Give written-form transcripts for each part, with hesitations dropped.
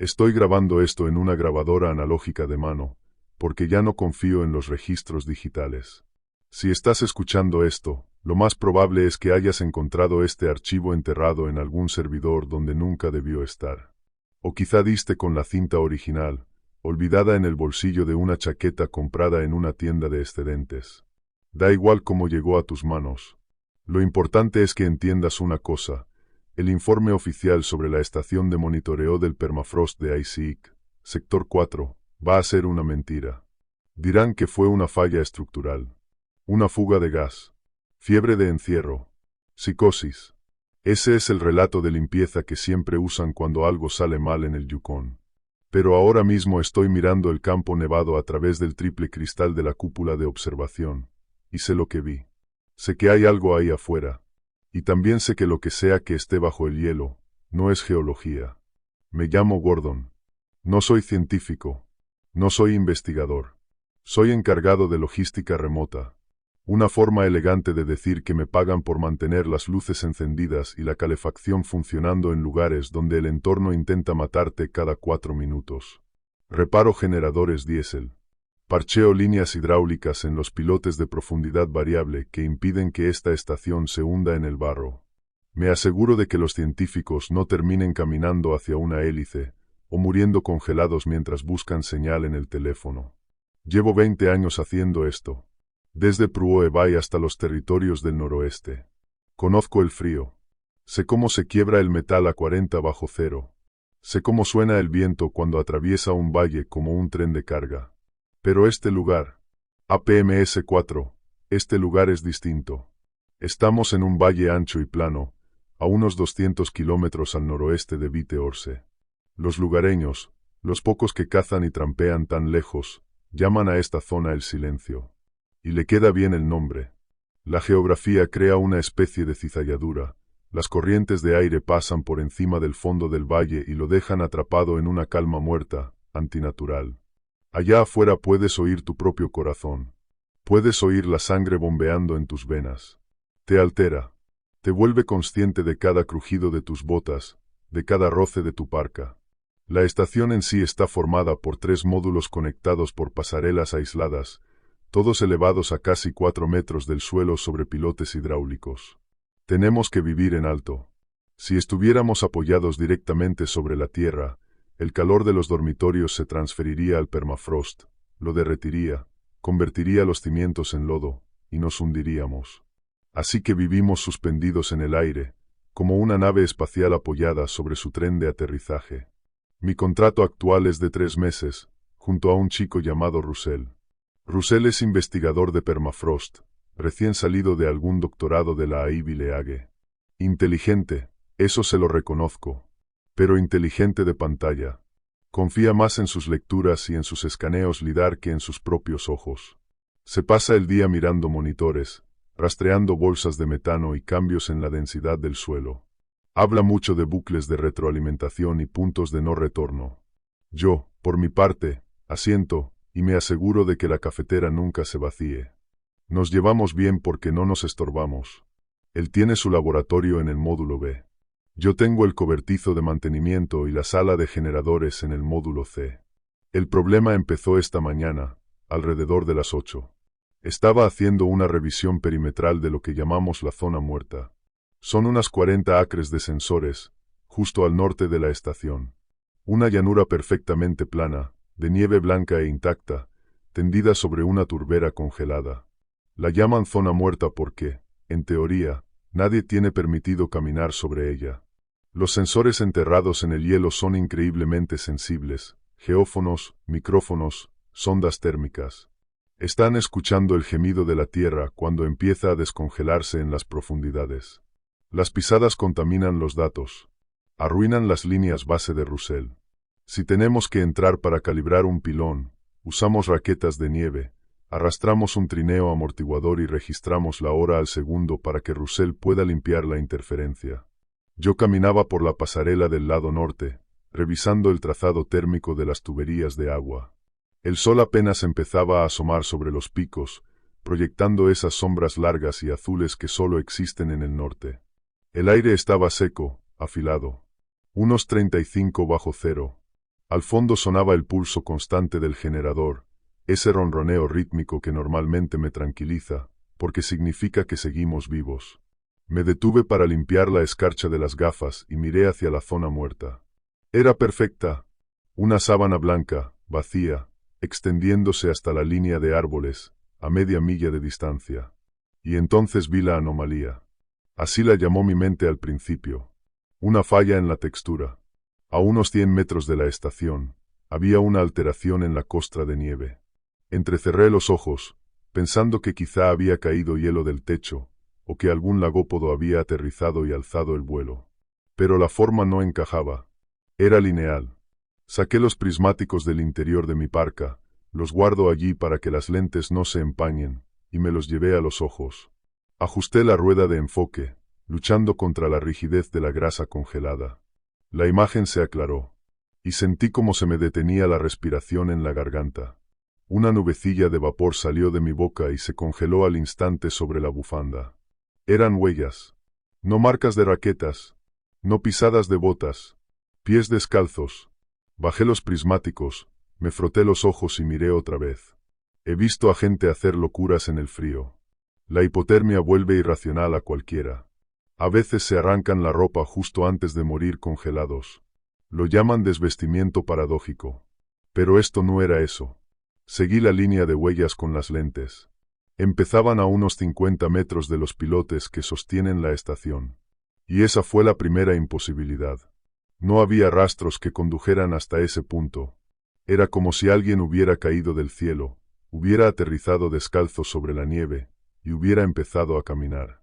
Estoy grabando esto en una grabadora analógica de mano, porque ya no confío en los registros digitales. Si estás escuchando esto, lo más probable es que hayas encontrado este archivo enterrado en algún servidor donde nunca debió estar. O quizá diste con la cinta original, olvidada en el bolsillo de una chaqueta comprada en una tienda de excedentes. Da igual cómo llegó a tus manos. Lo importante es que entiendas una cosa. El informe oficial sobre la estación de monitoreo del permafrost de ICIC, sector 4, va a ser una mentira. Dirán que fue una falla estructural. Una fuga de gas. Fiebre de encierro. Psicosis. Ese es el relato de limpieza que siempre usan cuando algo sale mal en el Yukón. Pero ahora mismo estoy mirando el campo nevado a través del triple cristal de la cúpula de observación, y sé lo que vi. Sé que hay algo ahí afuera. Y también sé que lo que sea que esté bajo el hielo, no es geología. Me llamo Gordon. No soy científico. No soy investigador. Soy encargado de logística remota. Una forma elegante de decir que me pagan por mantener las luces encendidas y la calefacción funcionando en lugares donde el entorno intenta matarte cada 4 minutos. Reparo generadores diésel. Parcheo líneas hidráulicas en los pilotes de profundidad variable que impiden que esta estación se hunda en el barro. Me aseguro de que los científicos no terminen caminando hacia una hélice o muriendo congelados mientras buscan señal en el teléfono. Llevo 20 años haciendo esto. Desde Pruoe Bay hasta los territorios del noroeste. Conozco el frío. Sé cómo se quiebra el metal a 40 bajo cero. Sé cómo suena el viento cuando atraviesa un valle como un tren de carga. Pero este lugar, APMS-4, este lugar es distinto. Estamos en un valle ancho y plano, a unos 200 kilómetros al noroeste de Vite-Orse. Los lugareños, los pocos que cazan y trampean tan lejos, llaman a esta zona el silencio. Y le queda bien el nombre. La geografía crea una especie de cizalladura. Las corrientes de aire pasan por encima del fondo del valle y lo dejan atrapado en una calma muerta, antinatural. Allá afuera puedes oír tu propio corazón. Puedes oír la sangre bombeando en tus venas. Te altera. Te vuelve consciente de cada crujido de tus botas, de cada roce de tu parca. La estación en sí está formada por 3 módulos conectados por pasarelas aisladas, todos elevados a casi 4 metros del suelo sobre pilotes hidráulicos. Tenemos que vivir en alto. Si estuviéramos apoyados directamente sobre la tierra, el calor de los dormitorios se transferiría al permafrost, lo derretiría, convertiría los cimientos en lodo, y nos hundiríamos. Así que vivimos suspendidos en el aire, como una nave espacial apoyada sobre su tren de aterrizaje. Mi contrato actual es de 3 meses, junto a un chico llamado Russell. Russell es investigador de permafrost, recién salido de algún doctorado de la Ivy League. Inteligente, eso se lo reconozco. Pero inteligente de pantalla. Confía más en sus lecturas y en sus escaneos lidar que en sus propios ojos. Se pasa el día mirando monitores, rastreando bolsas de metano y cambios en la densidad del suelo. Habla mucho de bucles de retroalimentación y puntos de no retorno. Yo, por mi parte, asiento, y me aseguro de que la cafetera nunca se vacíe. Nos llevamos bien porque no nos estorbamos. Él tiene su laboratorio en el módulo B. Yo tengo el cobertizo de mantenimiento y la sala de generadores en el módulo C. El problema empezó esta mañana, alrededor de las 8. Estaba haciendo una revisión perimetral de lo que llamamos la zona muerta. Son unas 40 acres de sensores, justo al norte de la estación. Una llanura perfectamente plana, de nieve blanca e intacta, tendida sobre una turbera congelada. La llaman zona muerta porque, en teoría, nadie tiene permitido caminar sobre ella. Los sensores enterrados en el hielo son increíblemente sensibles, geófonos, micrófonos, sondas térmicas. Están escuchando el gemido de la tierra cuando empieza a descongelarse en las profundidades. Las pisadas contaminan los datos. Arruinan las líneas base de Russell. Si tenemos que entrar para calibrar un pilón, usamos raquetas de nieve, arrastramos un trineo amortiguador y registramos la hora al segundo para que Russell pueda limpiar la interferencia. Yo caminaba por la pasarela del lado norte, revisando el trazado térmico de las tuberías de agua. El sol apenas empezaba a asomar sobre los picos, proyectando esas sombras largas y azules que solo existen en el norte. El aire estaba seco, afilado. Unos 35 bajo cero. Al fondo sonaba el pulso constante del generador, ese ronroneo rítmico que normalmente me tranquiliza, porque significa que seguimos vivos. Me detuve para limpiar la escarcha de las gafas y miré hacia la zona muerta. Era perfecta. Una sábana blanca, vacía, extendiéndose hasta la línea de árboles, a media milla de distancia. Y entonces vi la anomalía. Así la llamó mi mente al principio. Una falla en la textura. A unos 100 metros de la estación, había una alteración en la costra de nieve. Entrecerré los ojos, pensando que quizá había caído hielo del techo, o que algún lagópodo había aterrizado y alzado el vuelo. Pero la forma no encajaba. Era lineal. Saqué los prismáticos del interior de mi parca, los guardo allí para que las lentes no se empañen, y me los llevé a los ojos. Ajusté la rueda de enfoque, luchando contra la rigidez de la grasa congelada. La imagen se aclaró, y sentí como se me detenía la respiración en la garganta. Una nubecilla de vapor salió de mi boca y se congeló al instante sobre la bufanda. Eran huellas, no marcas de raquetas, no pisadas de botas, pies descalzos. Bajé los prismáticos, me froté los ojos y miré otra vez. He visto a gente hacer locuras en el frío. La hipotermia vuelve irracional a cualquiera. A veces se arrancan la ropa justo antes de morir congelados. Lo llaman desvestimiento paradójico. Pero esto no era eso. Seguí la línea de huellas con las lentes. Empezaban a unos 50 metros de los pilotes que sostienen la estación. Y esa fue la primera imposibilidad. No había rastros que condujeran hasta ese punto. Era como si alguien hubiera caído del cielo, hubiera aterrizado descalzo sobre la nieve, y hubiera empezado a caminar.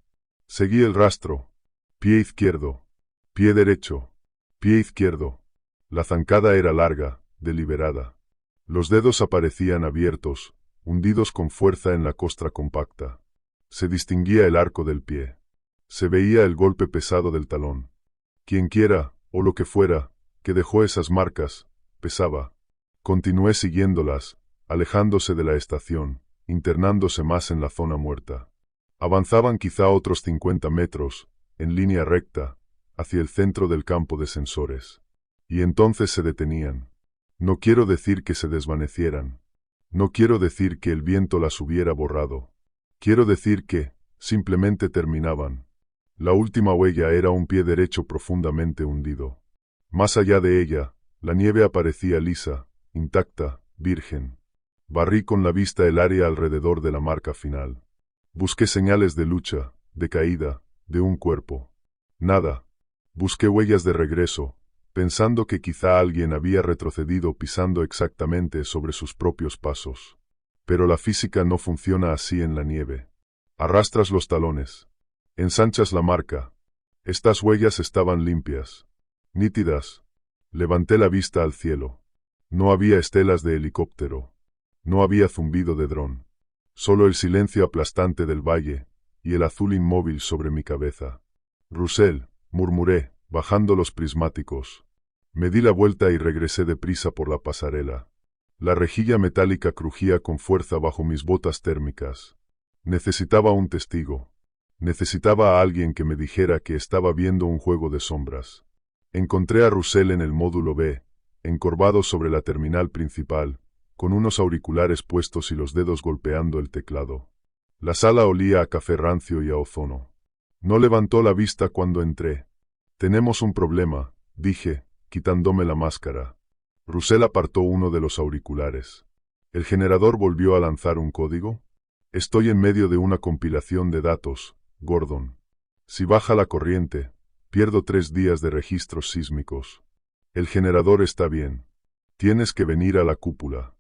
Seguí el rastro. Pie izquierdo. Pie derecho. Pie izquierdo. La zancada era larga, deliberada. Los dedos aparecían abiertos, hundidos con fuerza en la costra compacta. Se distinguía el arco del pie. Se veía el golpe pesado del talón. Quienquiera, o lo que fuera, que dejó esas marcas, pesaba. Continué siguiéndolas, alejándose de la estación, internándose más en la zona muerta. Avanzaban quizá otros 50 metros, en línea recta, hacia el centro del campo de sensores. Y entonces se detenían. No quiero decir que se desvanecieran. No quiero decir que el viento las hubiera borrado. Quiero decir que, simplemente terminaban. La última huella era un pie derecho profundamente hundido. Más allá de ella, la nieve aparecía lisa, intacta, virgen. Barrí con la vista el área alrededor de la marca final. Busqué señales de lucha, de caída, de un cuerpo. Nada. Busqué huellas de regreso, pensando que quizá alguien había retrocedido pisando exactamente sobre sus propios pasos. Pero la física no funciona así en la nieve. Arrastras los talones. Ensanchas la marca. Estas huellas estaban limpias, nítidas. Levanté la vista al cielo. No había estelas de helicóptero. No había zumbido de dron. Solo el silencio aplastante del valle, y el azul inmóvil sobre mi cabeza. «Russell», murmuré, bajando los prismáticos. Me di la vuelta y regresé deprisa por la pasarela. La rejilla metálica crujía con fuerza bajo mis botas térmicas. Necesitaba un testigo. Necesitaba a alguien que me dijera que estaba viendo un juego de sombras. Encontré a Russell en el módulo B, encorvado sobre la terminal principal, con unos auriculares puestos y los dedos golpeando el teclado. La sala olía a café rancio y a ozono. No levantó la vista cuando entré. «Tenemos un problema», dije, quitándome la máscara. Russell apartó uno de los auriculares. ¿El generador volvió a lanzar un código? «Estoy en medio de una compilación de datos, Gordon. Si baja la corriente, pierdo 3 días de registros sísmicos. El generador está bien. Tienes que venir a la cúpula.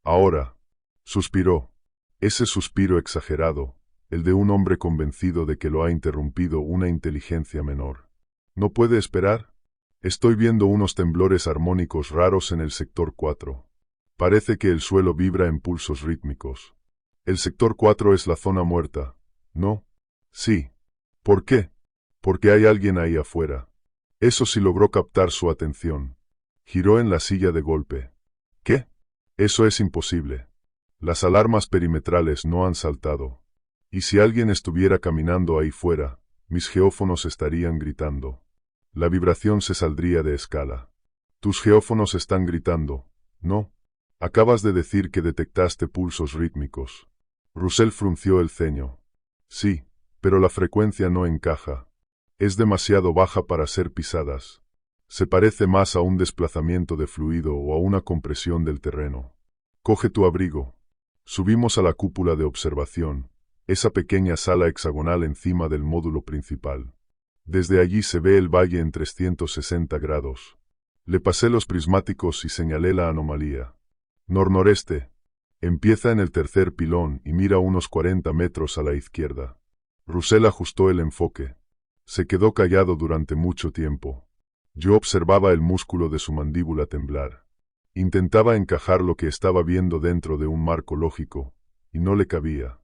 Ahora», suspiró. Ese suspiro exagerado, el de un hombre convencido de que lo ha interrumpido una inteligencia menor. «¿No puede esperar? Estoy viendo unos temblores armónicos raros en el sector 4. Parece que el suelo vibra en pulsos rítmicos. El sector 4 es la zona muerta, ¿no?» «Sí». «¿Por qué?» «Porque hay alguien ahí afuera». Eso sí logró captar su atención. Giró en la silla de golpe. «¿Qué?» «Eso es imposible. Las alarmas perimetrales no han saltado. Y si alguien estuviera caminando ahí fuera, mis geófonos estarían gritando. La vibración se saldría de escala». Tus geófonos están gritando, ¿no? Acabas de decir que detectaste pulsos rítmicos. Russell frunció el ceño. Sí, pero la frecuencia no encaja. Es demasiado baja para ser pisadas. Se parece más a un desplazamiento de fluido o a una compresión del terreno. Coge tu abrigo. Subimos a la cúpula de observación, esa pequeña sala hexagonal encima del módulo principal. Desde allí se ve el valle en 360 grados. Le pasé los prismáticos y señalé la anomalía. Nor-noreste. Empieza en el tercer pilón y mira unos 40 metros a la izquierda. Russell ajustó el enfoque. Se quedó callado durante mucho tiempo. Yo observaba el músculo de su mandíbula temblar. Intentaba encajar lo que estaba viendo dentro de un marco lógico, y no le cabía.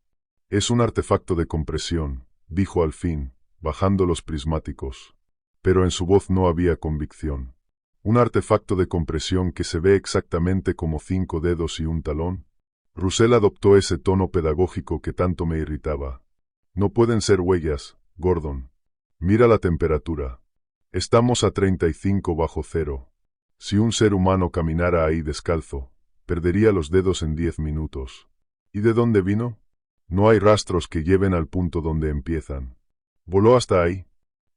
Es un artefacto de compresión, dijo al fin, bajando los prismáticos. Pero en su voz no había convicción. ¿Un artefacto de compresión que se ve exactamente como 5 dedos y un talón? Russell adoptó ese tono pedagógico que tanto me irritaba. No pueden ser huellas, Gordon. Mira la temperatura. Estamos a 35 bajo cero. Si un ser humano caminara ahí descalzo, perdería los dedos en 10 minutos. ¿Y de dónde vino? No hay rastros que lleven al punto donde empiezan. ¿Voló hasta ahí?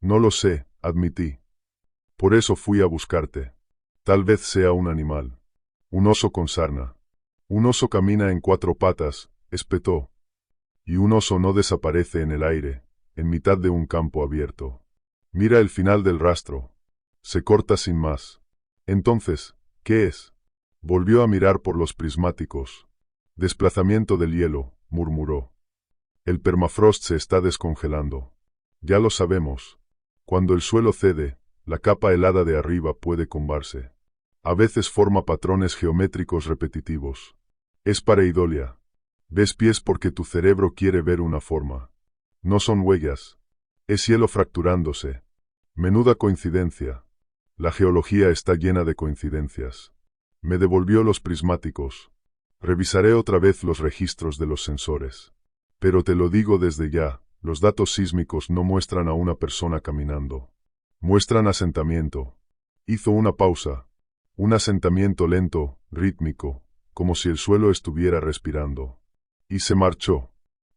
No lo sé, admití. Por eso fui a buscarte. Tal vez sea un animal. Un oso con sarna. Un oso camina en 4 patas, espetó. Y un oso no desaparece en el aire, en mitad de un campo abierto. Mira el final del rastro. Se corta sin más. Entonces, ¿qué es? Volvió a mirar por los prismáticos. Desplazamiento del hielo, murmuró. El permafrost se está descongelando. Ya lo sabemos. Cuando el suelo cede, la capa helada de arriba puede combarse. A veces forma patrones geométricos repetitivos. Es pareidolia. Ves pies porque tu cerebro quiere ver una forma. No son huellas. Es hielo fracturándose. Menuda coincidencia. La geología está llena de coincidencias. Me devolvió los prismáticos. Revisaré otra vez los registros de los sensores. Pero te lo digo desde ya, los datos sísmicos no muestran a una persona caminando. Muestran asentamiento. Hizo una pausa. Un asentamiento lento, rítmico, como si el suelo estuviera respirando. Y se marchó.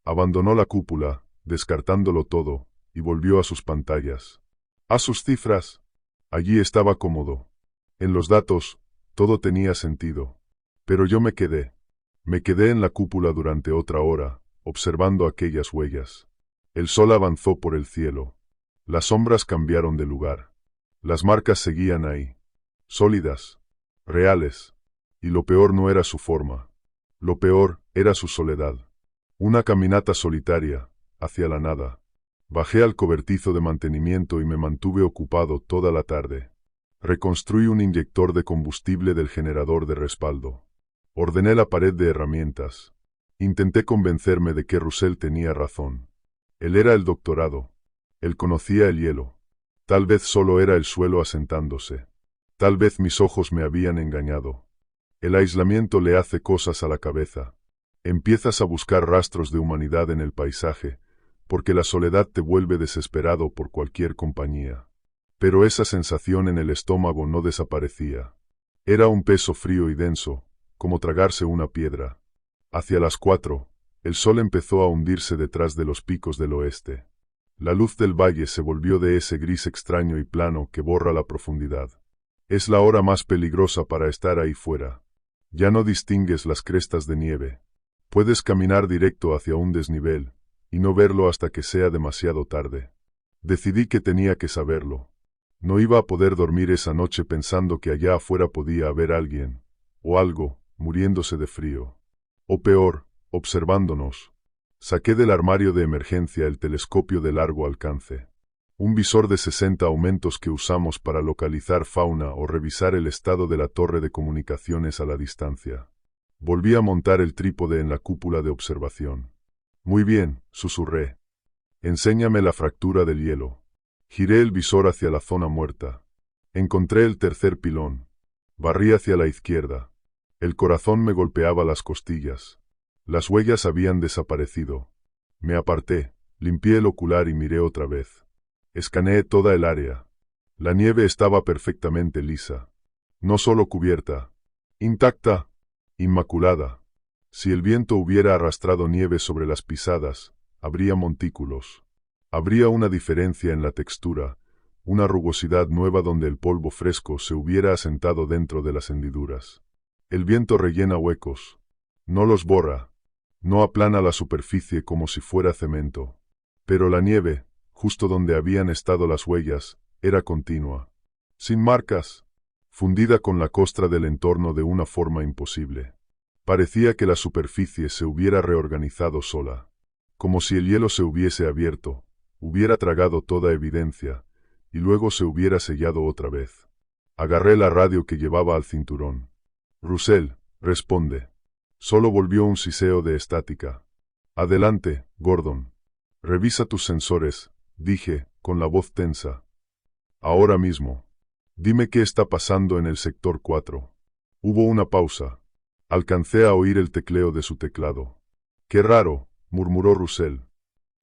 Abandonó la cúpula, descartándolo todo, y volvió a sus pantallas. A sus cifras. Allí estaba cómodo. En los datos, todo tenía sentido. Pero yo me quedé. Me quedé en la cúpula durante otra hora, observando aquellas huellas. El sol avanzó por el cielo. Las sombras cambiaron de lugar. Las marcas seguían ahí. Sólidas. Reales. Y lo peor no era su forma. Lo peor era su soledad. Una caminata solitaria, hacia la nada. Bajé al cobertizo de mantenimiento y me mantuve ocupado toda la tarde. Reconstruí un inyector de combustible del generador de respaldo. Ordené la pared de herramientas. Intenté convencerme de que Russell tenía razón. Él era el doctorado. Él conocía el hielo. Tal vez solo era el suelo asentándose. Tal vez mis ojos me habían engañado. El aislamiento le hace cosas a la cabeza. Empiezas a buscar rastros de humanidad en el paisaje, porque la soledad te vuelve desesperado por cualquier compañía. Pero esa sensación en el estómago no desaparecía. Era un peso frío y denso, como tragarse una piedra. Hacia las 4, el sol empezó a hundirse detrás de los picos del oeste. La luz del valle se volvió de ese gris extraño y plano que borra la profundidad. Es la hora más peligrosa para estar ahí fuera. Ya no distingues las crestas de nieve. Puedes caminar directo hacia un desnivel, y no verlo hasta que sea demasiado tarde. Decidí que tenía que saberlo. No iba a poder dormir esa noche pensando que allá afuera podía haber alguien, o algo, muriéndose de frío. O peor, observándonos. Saqué del armario de emergencia el telescopio de largo alcance. Un visor de 60 aumentos que usamos para localizar fauna o revisar el estado de la torre de comunicaciones a la distancia. Volví a montar el trípode en la cúpula de observación. Muy bien, susurré. Enséñame la fractura del hielo. Giré el visor hacia la zona muerta. Encontré el tercer pilón. Barrí hacia la izquierda. El corazón me golpeaba las costillas. Las huellas habían desaparecido. Me aparté, limpié el ocular y miré otra vez. Escaneé toda el área. La nieve estaba perfectamente lisa. No solo cubierta. Intacta. Inmaculada. Si el viento hubiera arrastrado nieve sobre las pisadas, habría montículos. Habría una diferencia en la textura, una rugosidad nueva donde el polvo fresco se hubiera asentado dentro de las hendiduras. El viento rellena huecos. No los borra. No aplana la superficie como si fuera cemento. Pero la nieve, justo donde habían estado las huellas, era continua. Sin marcas. Fundida con la costra del entorno de una forma imposible. Parecía que la superficie se hubiera reorganizado sola. Como si el hielo se hubiese abierto, hubiera tragado toda evidencia, y luego se hubiera sellado otra vez. Agarré la radio que llevaba al cinturón. Russell, responde. Solo volvió un siseo de estática. Adelante, Gordon. Revisa tus sensores, dije, con la voz tensa. Ahora mismo. Dime qué está pasando en el sector 4. Hubo una pausa. Alcancé a oír el tecleo de su teclado. Qué raro, murmuró Russell.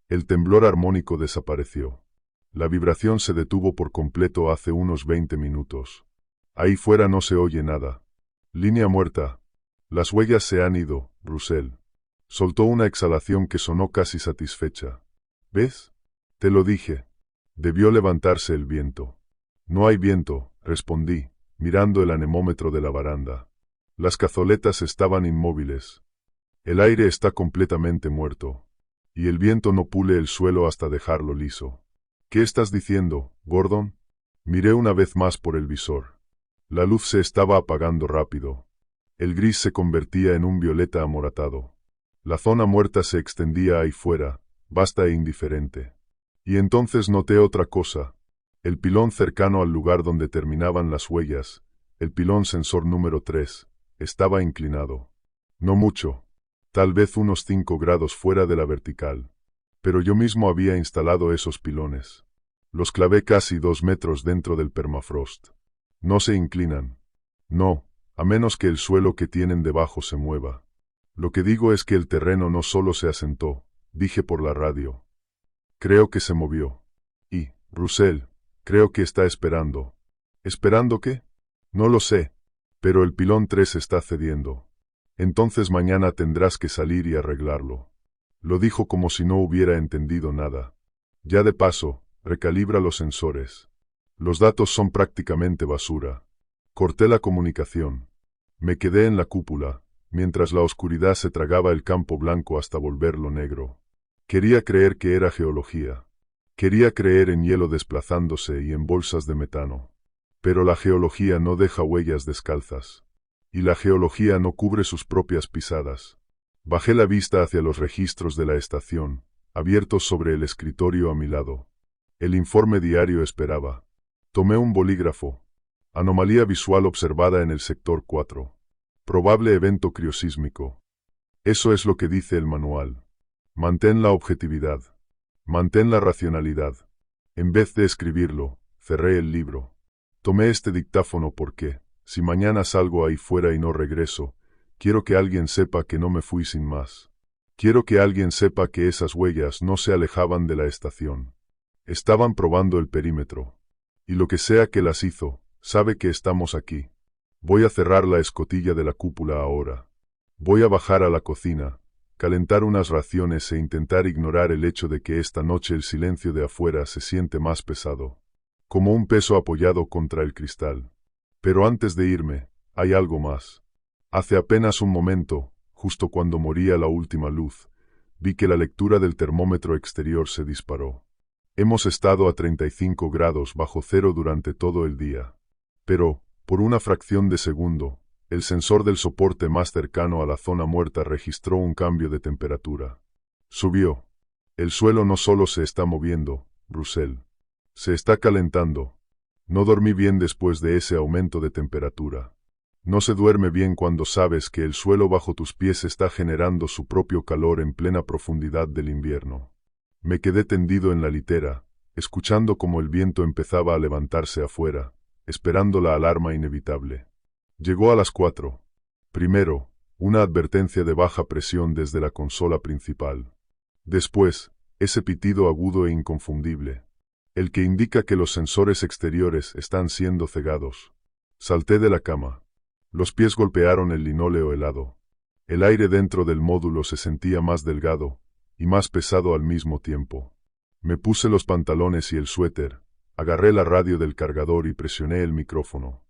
El temblor armónico desapareció. La vibración se detuvo por completo hace unos 20 minutos. Ahí fuera no se oye nada. Línea muerta. Las huellas se han ido, Russell. Soltó una exhalación que sonó casi satisfecha. ¿Ves? Te lo dije. Debió levantarse el viento. No hay viento, respondí, mirando el anemómetro de la baranda. Las cazoletas estaban inmóviles. El aire está completamente muerto. Y el viento no pule el suelo hasta dejarlo liso. ¿Qué estás diciendo, Gordon? Miré una vez más por el visor. La luz se estaba apagando rápido. El gris se convertía en un violeta amoratado. La zona muerta se extendía ahí fuera, vasta e indiferente. Y entonces noté otra cosa. El pilón cercano al lugar donde terminaban las huellas, el pilón sensor número 3, estaba inclinado. No mucho. Tal vez unos 5 grados fuera de la vertical. Pero yo mismo había instalado esos pilones. Los clavé casi 2 metros dentro del permafrost. No se inclinan. No, a menos que el suelo que tienen debajo se mueva. Lo que digo es que el terreno no solo se asentó, dije por la radio. Creo que se movió. Y, Russell, creo que está esperando. ¿Esperando qué? No lo sé. Pero el pilón 3 está cediendo. Entonces mañana tendrás que salir y arreglarlo. Lo dijo como si no hubiera entendido nada. Ya de paso, recalibra los sensores. Los datos son prácticamente basura. Corté la comunicación. Me quedé en la cúpula, mientras la oscuridad se tragaba el campo blanco hasta volverlo negro. Quería creer que era geología. Quería creer en hielo desplazándose y en bolsas de metano. Pero la geología no deja huellas descalzas. Y la geología no cubre sus propias pisadas. Bajé la vista hacia los registros de la estación, abiertos sobre el escritorio a mi lado. El informe diario esperaba. Tomé un bolígrafo. Anomalía visual observada en el sector 4. Probable evento criosísmico. Eso es lo que dice el manual. Mantén la objetividad. Mantén la racionalidad. En vez de escribirlo, cerré el libro. Tomé este dictáfono porque, si mañana salgo ahí fuera y no regreso, quiero que alguien sepa que no me fui sin más. Quiero que alguien sepa que esas huellas no se alejaban de la estación. Estaban probando el perímetro. Y lo que sea que las hizo, sabe que estamos aquí. Voy a cerrar la escotilla de la cúpula ahora. Voy a bajar a la cocina, calentar unas raciones e intentar ignorar el hecho de que esta noche el silencio de afuera se siente más pesado. Como un peso apoyado contra el cristal. Pero antes de irme, hay algo más. Hace apenas un momento, justo cuando moría la última luz, vi que la lectura del termómetro exterior se disparó. Hemos estado a 35 grados bajo cero durante todo el día. Pero, por una fracción de segundo, el sensor del soporte más cercano a la zona muerta registró un cambio de temperatura. Subió. El suelo no solo se está moviendo, Russell. Se está calentando. No dormí bien después de ese aumento de temperatura. No se duerme bien cuando sabes que el suelo bajo tus pies está generando su propio calor en plena profundidad del invierno. Me quedé tendido en la litera, escuchando cómo el viento empezaba a levantarse afuera, esperando la alarma inevitable. Llegó a las 4. Primero, una advertencia de baja presión desde la consola principal. Después, ese pitido agudo e inconfundible. El que indica que los sensores exteriores están siendo cegados. Salté de la cama. Los pies golpearon el linóleo helado. El aire dentro del módulo se sentía más delgado y más pesado al mismo tiempo. Me puse los pantalones y el suéter, agarré la radio del cargador y presioné el micrófono.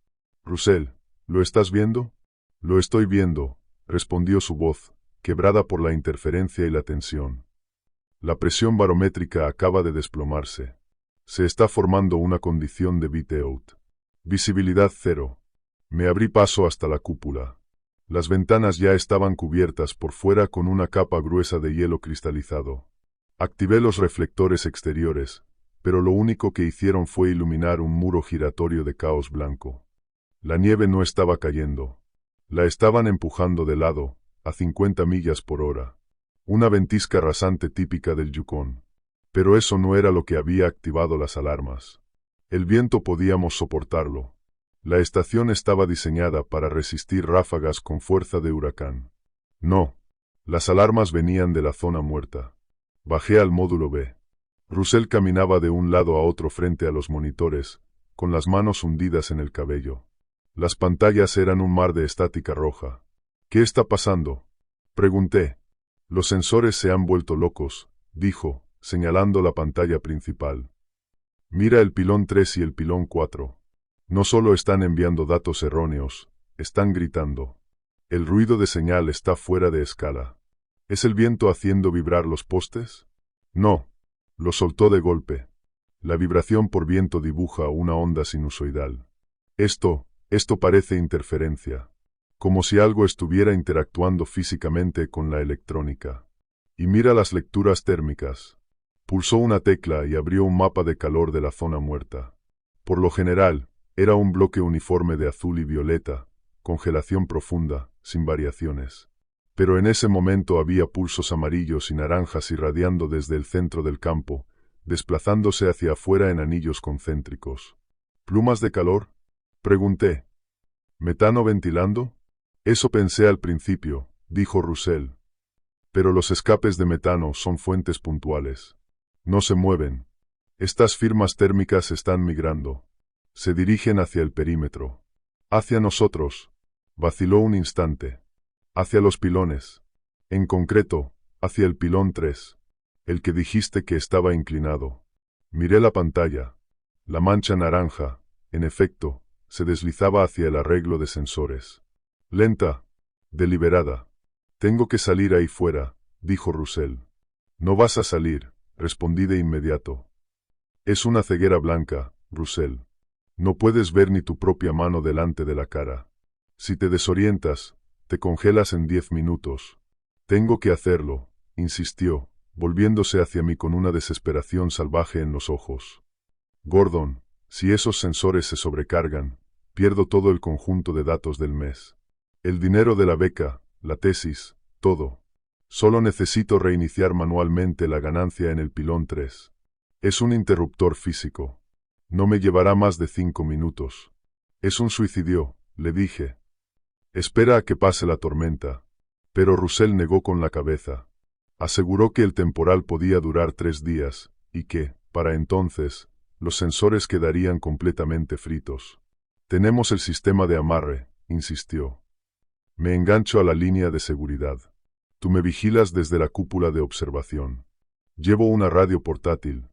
«Russell, ¿lo estás viendo?» «Lo estoy viendo», respondió su voz, quebrada por la interferencia y la tensión. La presión barométrica acaba de desplomarse. Se está formando una condición de beat-out. Visibilidad cero. Me abrí paso hasta la cúpula. Las ventanas ya estaban cubiertas por fuera con una capa gruesa de hielo cristalizado. Activé los reflectores exteriores, pero lo único que hicieron fue iluminar un muro giratorio de caos blanco. La nieve no estaba cayendo. La estaban empujando de lado, a 50 millas por hora. Una ventisca rasante típica del Yukón. Pero eso no era lo que había activado las alarmas. El viento podíamos soportarlo. La estación estaba diseñada para resistir ráfagas con fuerza de huracán. No. Las alarmas venían de la zona muerta. Bajé al módulo B. Russell caminaba de un lado a otro frente a los monitores, con las manos hundidas en el cabello. Las pantallas eran un mar de estática roja. «¿Qué está pasando?», pregunté. «Los sensores se han vuelto locos», dijo, señalando la pantalla principal. «Mira el pilón 3 y el pilón 4. No solo están enviando datos erróneos, están gritando. El ruido de señal está fuera de escala. ¿Es el viento haciendo vibrar los postes?». «No». Lo soltó de golpe. La vibración por viento dibuja una onda sinusoidal. Esto parece interferencia. Como si algo estuviera interactuando físicamente con la electrónica. Y mira las lecturas térmicas. Pulsó una tecla y abrió un mapa de calor de la zona muerta. Por lo general, era un bloque uniforme de azul y violeta, congelación profunda, sin variaciones. Pero en ese momento había pulsos amarillos y naranjas irradiando desde el centro del campo, desplazándose hacia afuera en anillos concéntricos. «¿Plumas de calor?», pregunté. «¿Metano ventilando?». «Eso pensé al principio», dijo Russell. «Pero los escapes de metano son fuentes puntuales. No se mueven. Estas firmas térmicas están migrando. Se dirigen hacia el perímetro. Hacia nosotros». Vaciló un instante. «Hacia los pilones. En concreto, hacia el pilón 3. El que dijiste que estaba inclinado». Miré la pantalla. La mancha naranja, en efecto, se deslizaba hacia el arreglo de sensores. Lenta, deliberada. «Tengo que salir ahí fuera», dijo Russell. «No vas a salir», respondí de inmediato. «Es una ceguera blanca, Russell. No puedes ver ni tu propia mano delante de la cara. Si te desorientas, te congelas en 10 minutos. Tengo que hacerlo», insistió, volviéndose hacia mí con una desesperación salvaje en los ojos. «Gordon, si esos sensores se sobrecargan, pierdo todo el conjunto de datos del mes. El dinero de la beca, la tesis, todo. Solo necesito reiniciar manualmente la ganancia en el pilón 3. Es un interruptor físico. No me llevará más de 5 minutos. Es un suicidio», le dije. «Espera a que pase la tormenta». Pero Russell negó con la cabeza. Aseguró que el temporal podía durar 3 días, y que, para entonces, los sensores quedarían completamente fritos. «Tenemos el sistema de amarre», insistió. «Me engancho a la línea de seguridad. Tú me vigilas desde la cúpula de observación. Llevo una radio portátil.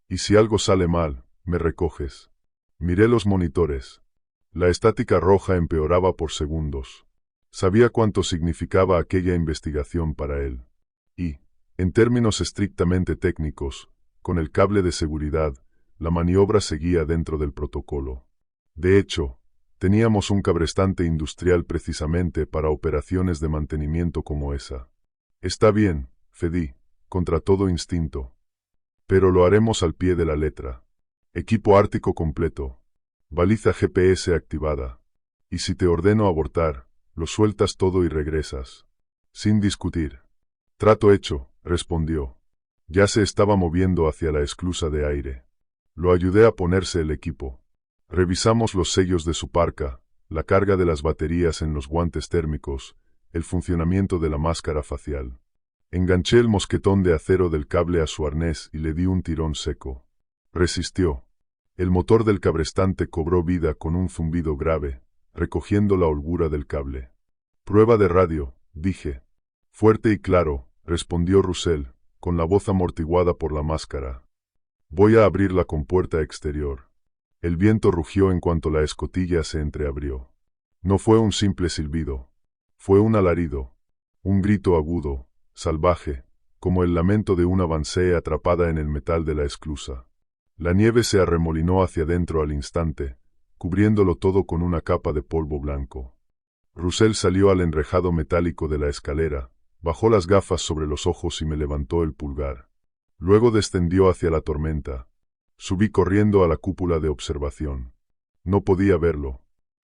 Y si algo sale mal, me recoges». Miré los monitores. La estática roja empeoraba por segundos. Sabía cuánto significaba aquella investigación para él. Y, en términos estrictamente técnicos, con el cable de seguridad, la maniobra seguía dentro del protocolo. De hecho, teníamos un cabrestante industrial precisamente para operaciones de mantenimiento como esa. «Está bien», cedí, contra todo instinto. «Pero lo haremos al pie de la letra. Equipo ártico completo. Baliza GPS activada. Y si te ordeno abortar, lo sueltas todo y regresas. Sin discutir». «Trato hecho», respondió. Ya se estaba moviendo hacia la esclusa de aire. Lo ayudé a ponerse el equipo. Revisamos los sellos de su parca, la carga de las baterías en los guantes térmicos, el funcionamiento de la máscara facial. Enganché el mosquetón de acero del cable a su arnés y le di un tirón seco. Resistió. El motor del cabrestante cobró vida con un zumbido grave, recogiendo la holgura del cable. Prueba de radio, dije. Fuerte y claro, respondió Russell, con la voz amortiguada por la máscara. Voy a abrir la compuerta exterior. El viento rugió en cuanto la escotilla se entreabrió. No fue un simple silbido. Fue un alarido. Un grito agudo, salvaje, como el lamento de una Banshee atrapada en el metal de la esclusa. La nieve se arremolinó hacia dentro al instante, cubriéndolo todo con una capa de polvo blanco. Russell salió al enrejado metálico de la escalera, bajó las gafas sobre los ojos y me levantó el pulgar. Luego descendió hacia la tormenta. Subí corriendo a la cúpula de observación. No podía verlo.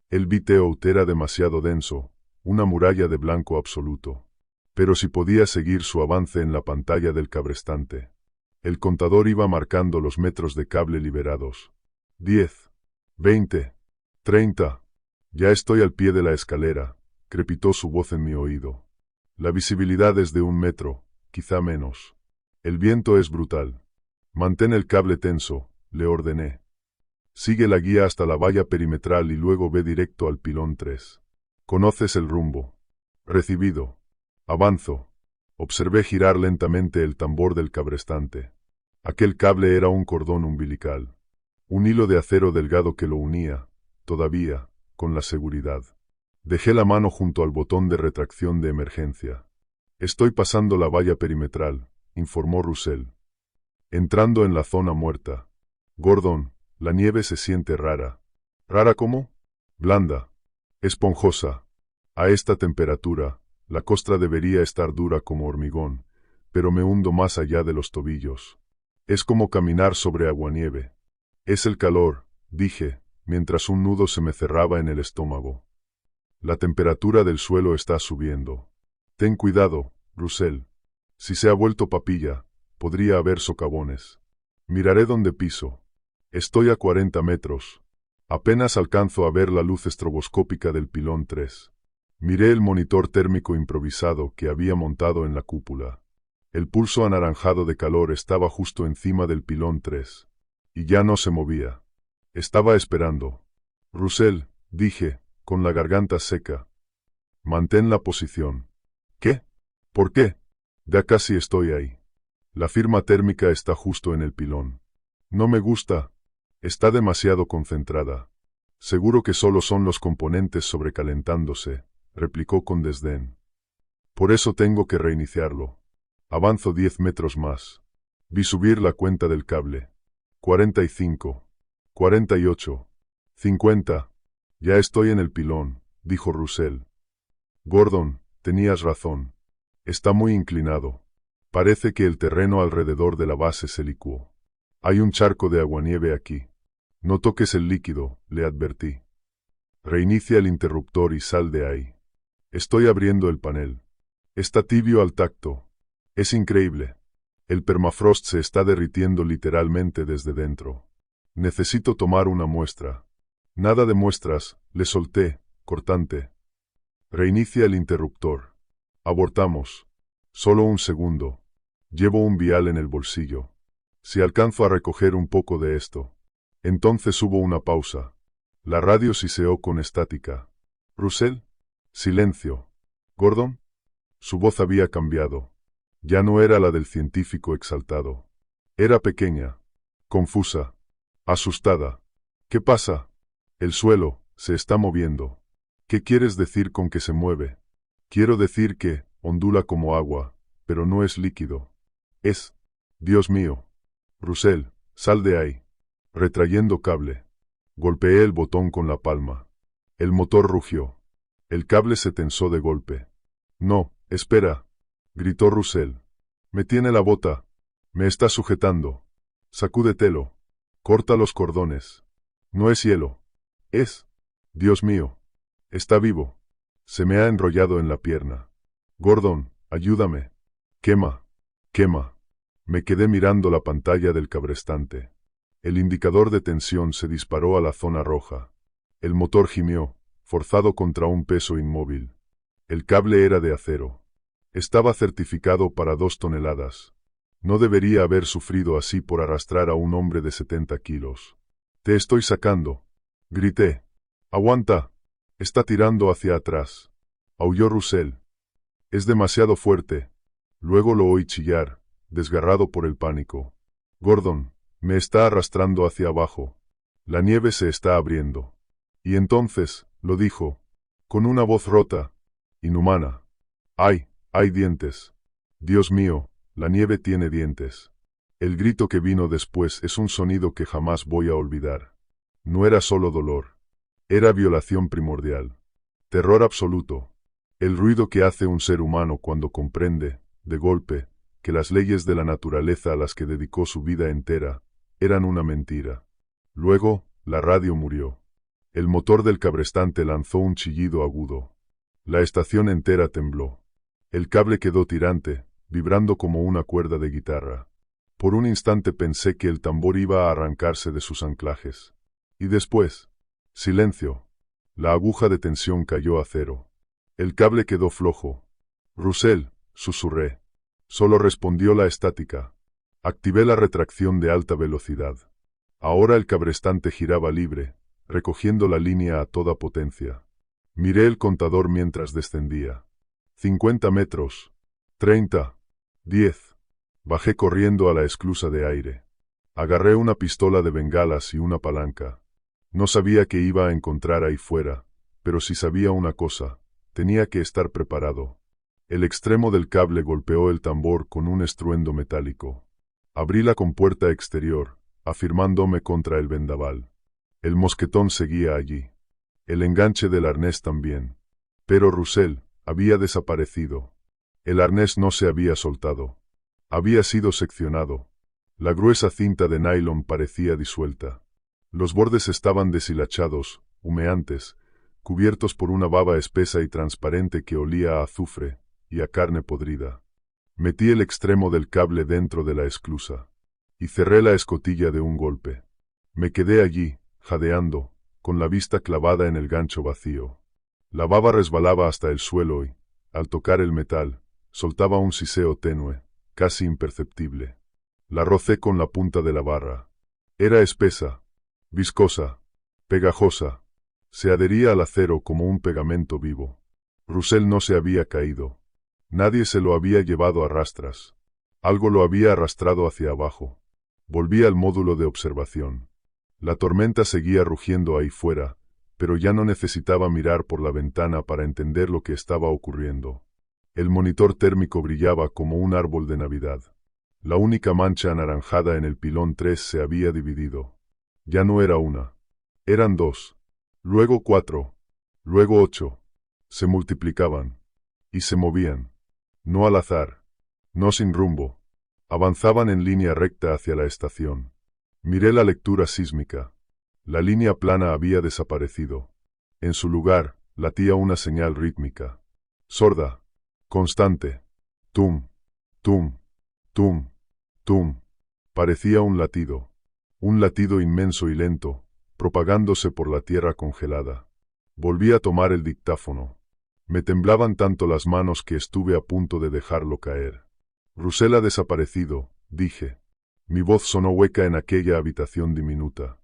El Beateout era demasiado denso, una muralla de blanco absoluto. Pero sí podía seguir su avance en la pantalla del cabrestante. El contador iba marcando los metros de cable liberados. 10, 20, 30. Ya estoy al pie de la escalera, crepitó su voz en mi oído. La visibilidad es de 1 metro, quizá menos. El viento es brutal. Mantén el cable tenso, le ordené. Sigue la guía hasta la valla perimetral y luego ve directo al pilón 3. Conoces el rumbo. Recibido. Avanzo. Observé girar lentamente el tambor del cabrestante. Aquel cable era un cordón umbilical. Un hilo de acero delgado que lo unía, todavía, con la seguridad. Dejé la mano junto al botón de retracción de emergencia. Estoy pasando la valla perimetral, informó Russell. Entrando en la zona muerta. Gordon, la nieve se siente rara. ¿Rara cómo? Blanda. Esponjosa. A esta temperatura, la costra debería estar dura como hormigón, pero me hundo más allá de los tobillos. Es como caminar sobre aguanieve. Es el calor, dije, mientras un nudo se me cerraba en el estómago. La temperatura del suelo está subiendo. Ten cuidado, Russell. Si se ha vuelto papilla, podría haber socavones. Miraré dónde piso. Estoy a 40 metros. Apenas alcanzo a ver la luz estroboscópica del pilón 3. Miré el monitor térmico improvisado que había montado en la cúpula. El pulso anaranjado de calor estaba justo encima del pilón 3. Y ya no se movía. Estaba esperando. Russell, dije, con la garganta seca. Mantén la posición. ¿Qué? ¿Por qué? Ya casi estoy ahí. La firma térmica está justo en el pilón. No me gusta. Está demasiado concentrada. Seguro que solo son los componentes sobrecalentándose, replicó con desdén. Por eso tengo que reiniciarlo. Avanzo 10 metros más. Vi subir la cuenta del cable. 45. 48. 50. Ya estoy en el pilón, dijo Russell. Gordon, tenías razón. Está muy inclinado. Parece que el terreno alrededor de la base se licuó. Hay un charco de aguanieve aquí. No toques el líquido, le advertí. Reinicia el interruptor y sal de ahí. Estoy abriendo el panel. Está tibio al tacto. Es increíble. El permafrost se está derritiendo literalmente desde dentro. Necesito tomar una muestra. Nada de muestras, le solté, cortante. Reinicia el interruptor. Abortamos. Solo un segundo. Llevo un vial en el bolsillo. Si alcanzo a recoger un poco de esto. Entonces hubo una pausa. La radio siseó con estática. ¿Russell? Silencio. ¿Gordon? Su voz había cambiado. Ya no era la del científico exaltado. Era pequeña, confusa, asustada. ¿Qué pasa? El suelo se está moviendo. ¿Qué quieres decir con que se mueve? Quiero decir que ondula como agua, pero no es líquido. Es... Dios mío. Russell, sal de ahí. Retrayendo cable. Golpeé el botón con la palma. El motor rugió. El cable se tensó de golpe. No, espera, gritó Russell. Me tiene la bota. Me está sujetando. Sacúdetelo. Corta los cordones. No es hielo. Es... Dios mío. Está vivo. Se me ha enrollado en la pierna. Gordon, ayúdame. Quema. Quema. Me quedé mirando la pantalla del cabrestante. El indicador de tensión se disparó a la zona roja. El motor gimió, forzado contra un peso inmóvil. El cable era de acero. Estaba certificado para 2 toneladas. No debería haber sufrido así por arrastrar a un hombre de 70 kilos. Te estoy sacando. Grité. Aguanta. Está tirando hacia atrás. Aulló Russell. Es demasiado fuerte. Luego lo oí chillar, desgarrado por el pánico. Gordon, me está arrastrando hacia abajo. La nieve se está abriendo. Y entonces, lo dijo, con una voz rota, inhumana. ¡Ay, hay dientes! Dios mío, la nieve tiene dientes. El grito que vino después es un sonido que jamás voy a olvidar. No era solo dolor. Era violación primordial. Terror absoluto. El ruido que hace un ser humano cuando comprende, de golpe, que las leyes de la naturaleza a las que dedicó su vida entera, eran una mentira. Luego, la radio murió. El motor del cabrestante lanzó un chillido agudo. La estación entera tembló. El cable quedó tirante, vibrando como una cuerda de guitarra. Por un instante pensé que el tambor iba a arrancarse de sus anclajes. Y después, silencio. La aguja de tensión cayó a cero. El cable quedó flojo. Russell, susurré. Solo respondió la estática. Activé la retracción de alta velocidad. Ahora el cabrestante giraba libre, recogiendo la línea a toda potencia. Miré el contador mientras descendía. 50 metros. 30. 10. Bajé corriendo a la esclusa de aire. Agarré una pistola de bengalas y una palanca. No sabía qué iba a encontrar ahí fuera, pero sí sabía una cosa, tenía que estar preparado. El extremo del cable golpeó el tambor con un estruendo metálico. Abrí la compuerta exterior, afirmándome contra el vendaval. El mosquetón seguía allí. El enganche del arnés también. Pero Russell había desaparecido. El arnés no se había soltado. Había sido seccionado. La gruesa cinta de nylon parecía disuelta. Los bordes estaban deshilachados, humeantes, cubiertos por una baba espesa y transparente que olía a azufre y a carne podrida. Metí el extremo del cable dentro de la esclusa y cerré la escotilla de un golpe. Me quedé allí, jadeando, con la vista clavada en el gancho vacío. La baba resbalaba hasta el suelo y, al tocar el metal, soltaba un siseo tenue, casi imperceptible. La rocé con la punta de la barra. Era espesa, viscosa, pegajosa. Se adhería al acero como un pegamento vivo. Russell no se había caído. Nadie se lo había llevado a rastras. Algo lo había arrastrado hacia abajo. Volví al módulo de observación. La tormenta seguía rugiendo ahí fuera, pero ya no necesitaba mirar por la ventana para entender lo que estaba ocurriendo. El monitor térmico brillaba como un árbol de Navidad. La única mancha anaranjada en el pilón 3 se había dividido. Ya no era una. Eran 2. Luego 4. Luego 8. Se multiplicaban. Y se movían. No al azar. No sin rumbo. Avanzaban en línea recta hacia la estación. Miré la lectura sísmica. La línea plana había desaparecido. En su lugar, latía una señal rítmica. Sorda. Constante. Tum. Tum. Tum. Tum. Parecía un latido. Un latido inmenso y lento, propagándose por la tierra congelada. Volví a tomar el dictáfono. Me temblaban tanto las manos que estuve a punto de dejarlo caer. Russell ha desaparecido, dije. Mi voz sonó hueca en aquella habitación diminuta.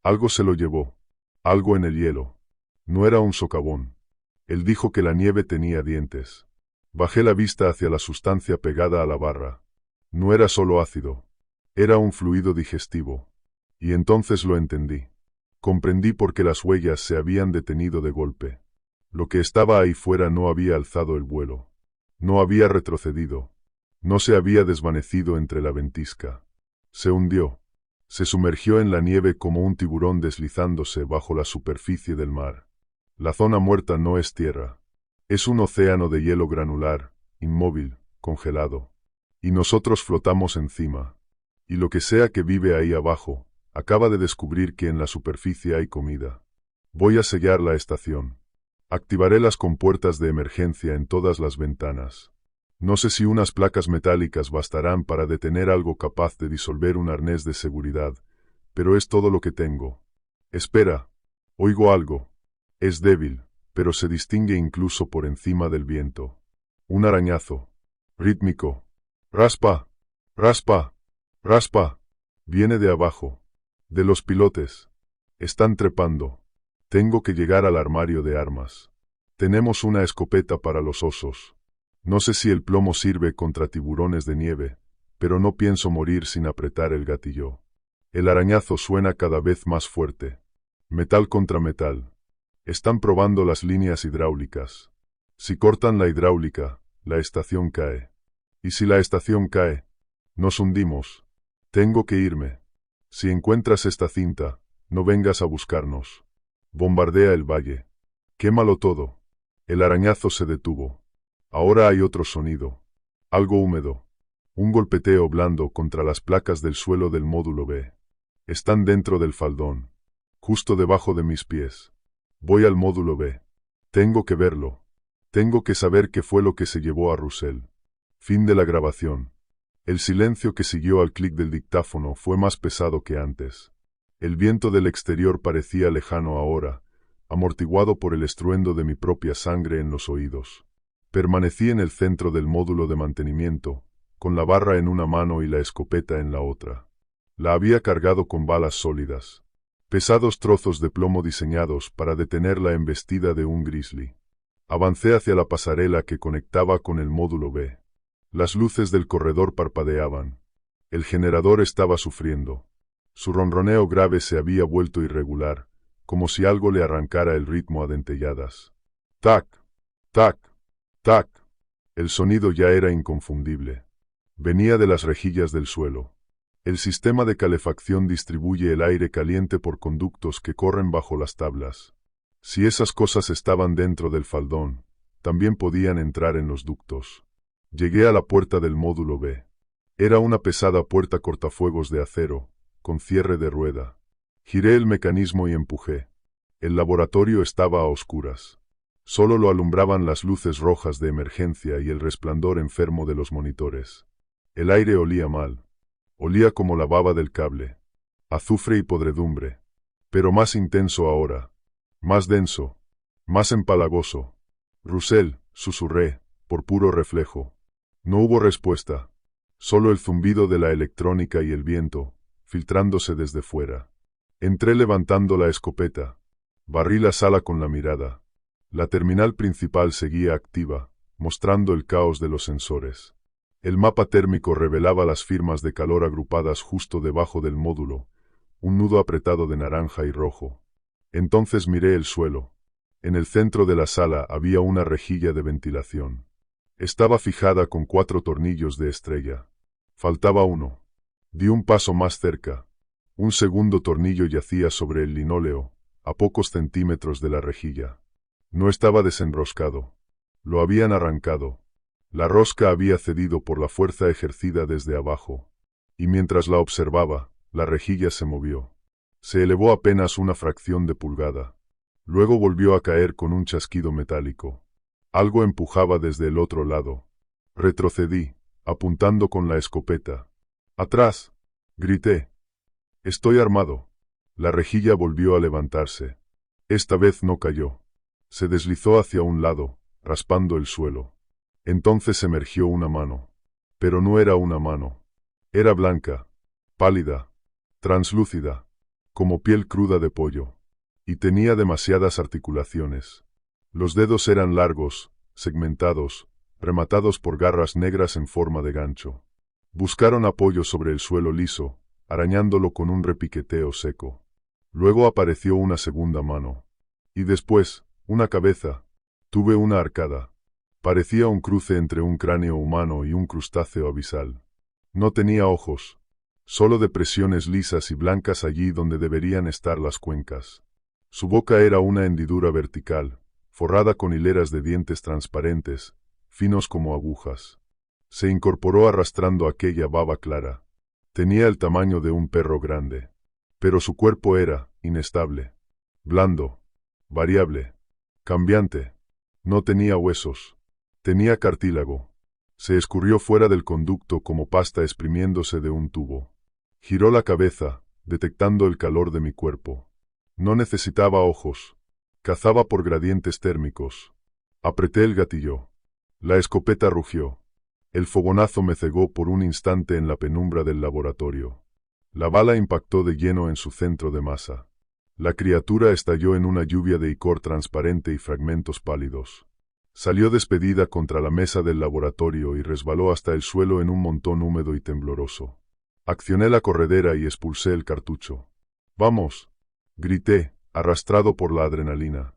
Algo se lo llevó. Algo en el hielo. No era un socavón. Él dijo que la nieve tenía dientes. Bajé la vista hacia la sustancia pegada a la barra. No era solo ácido. Era un fluido digestivo. Y entonces lo entendí. Comprendí por qué las huellas se habían detenido de golpe. Lo que estaba ahí fuera no había alzado el vuelo. No había retrocedido. No se había desvanecido entre la ventisca. Se hundió. Se sumergió en la nieve como un tiburón deslizándose bajo la superficie del mar. La zona muerta no es tierra. Es un océano de hielo granular, inmóvil, congelado. Y nosotros flotamos encima. Y lo que sea que vive ahí abajo, acaba de descubrir que en la superficie hay comida. Voy a sellar la estación. Activaré las compuertas de emergencia en todas las ventanas. No sé si unas placas metálicas bastarán para detener algo capaz de disolver un arnés de seguridad, pero es todo lo que tengo. Espera. Oigo algo. Es débil, pero se distingue incluso por encima del viento. Un arañazo. Rítmico. Raspa. Raspa. Raspa. Viene de abajo. De los pilotes. Están trepando. Tengo que llegar al armario de armas. Tenemos una escopeta para los osos. No sé si el plomo sirve contra tiburones de nieve, pero no pienso morir sin apretar el gatillo. El arañazo suena cada vez más fuerte. Metal contra metal. Están probando las líneas hidráulicas. Si cortan la hidráulica, la estación cae. Y si la estación cae, nos hundimos. Tengo que irme. Si encuentras esta cinta, no vengas a buscarnos. Bombardea el valle. Quémalo todo. El arañazo se detuvo. Ahora hay otro sonido. Algo húmedo. Un golpeteo blando contra las placas del suelo del módulo B. Están dentro del faldón. Justo debajo de mis pies. Voy al módulo B. Tengo que verlo. Tengo que saber qué fue lo que se llevó a Russell. Fin de la grabación. El silencio que siguió al clic del dictáfono fue más pesado que antes. El viento del exterior parecía lejano ahora, amortiguado por el estruendo de mi propia sangre en los oídos. Permanecí en el centro del módulo de mantenimiento, con la barra en una mano y la escopeta en la otra. La había cargado con balas sólidas. Pesados trozos de plomo diseñados para detener la embestida de un grizzly. Avancé hacia la pasarela que conectaba con el módulo B. Las luces del corredor parpadeaban. El generador estaba sufriendo. Su ronroneo grave se había vuelto irregular, como si algo le arrancara el ritmo a dentelladas. Tac, tac, tac. El sonido ya era inconfundible. Venía de las rejillas del suelo. El sistema de calefacción distribuye el aire caliente por conductos que corren bajo las tablas. Si esas cosas estaban dentro del faldón, también podían entrar en los ductos. Llegué a la puerta del módulo B. Era una pesada puerta cortafuegos de acero, con cierre de rueda. Giré el mecanismo y empujé. El laboratorio estaba a oscuras. Solo lo alumbraban las luces rojas de emergencia y el resplandor enfermo de los monitores. El aire olía mal. Olía como la baba del cable. Azufre y podredumbre. Pero más intenso ahora. Más denso. Más empalagoso. Russell, susurré, por puro reflejo. No hubo respuesta. Solo el zumbido de la electrónica y el viento, filtrándose desde fuera. Entré levantando la escopeta. Barrí la sala con la mirada. La terminal principal seguía activa, mostrando el caos de los sensores. El mapa térmico revelaba las firmas de calor agrupadas justo debajo del módulo, un nudo apretado de naranja y rojo. Entonces miré el suelo. En el centro de la sala había una rejilla de ventilación. Estaba fijada con 4 tornillos de estrella. Faltaba uno. Di un paso más cerca. Un segundo tornillo yacía sobre el linóleo, a pocos centímetros de la rejilla. No estaba desenroscado. Lo habían arrancado. La rosca había cedido por la fuerza ejercida desde abajo. Y mientras la observaba, la rejilla se movió. Se elevó apenas una fracción de pulgada. Luego volvió a caer con un chasquido metálico. Algo empujaba desde el otro lado. Retrocedí, apuntando con la escopeta. ¡Atrás! Grité. Estoy armado. La rejilla volvió a levantarse. Esta vez no cayó. Se deslizó hacia un lado, raspando el suelo. Entonces emergió una mano. Pero no era una mano. Era blanca, pálida, translúcida, como piel cruda de pollo. Y tenía demasiadas articulaciones. Los dedos eran largos, segmentados, rematados por garras negras en forma de gancho. Buscaron apoyo sobre el suelo liso, arañándolo con un repiqueteo seco. Luego apareció una segunda mano. Y después, una cabeza. Tuve una arcada. Parecía un cruce entre un cráneo humano y un crustáceo abisal. No tenía ojos. Solo depresiones lisas y blancas allí donde deberían estar las cuencas. Su boca era una hendidura vertical, forrada con hileras de dientes transparentes, finos como agujas. Se incorporó arrastrando aquella baba clara. Tenía el tamaño de un perro grande. Pero su cuerpo era inestable, blando, variable, cambiante. No tenía huesos. Tenía cartílago. Se escurrió fuera del conducto como pasta exprimiéndose de un tubo. Giró la cabeza, detectando el calor de mi cuerpo. No necesitaba ojos. Cazaba por gradientes térmicos. Apreté el gatillo. La escopeta rugió. El fogonazo me cegó por un instante en la penumbra del laboratorio. La bala impactó de lleno en su centro de masa. La criatura estalló en una lluvia de icor transparente y fragmentos pálidos. Salió despedida contra la mesa del laboratorio y resbaló hasta el suelo en un montón húmedo y tembloroso. Accioné la corredera y expulsé el cartucho. ¡Vamos!, grité, arrastrado por la adrenalina.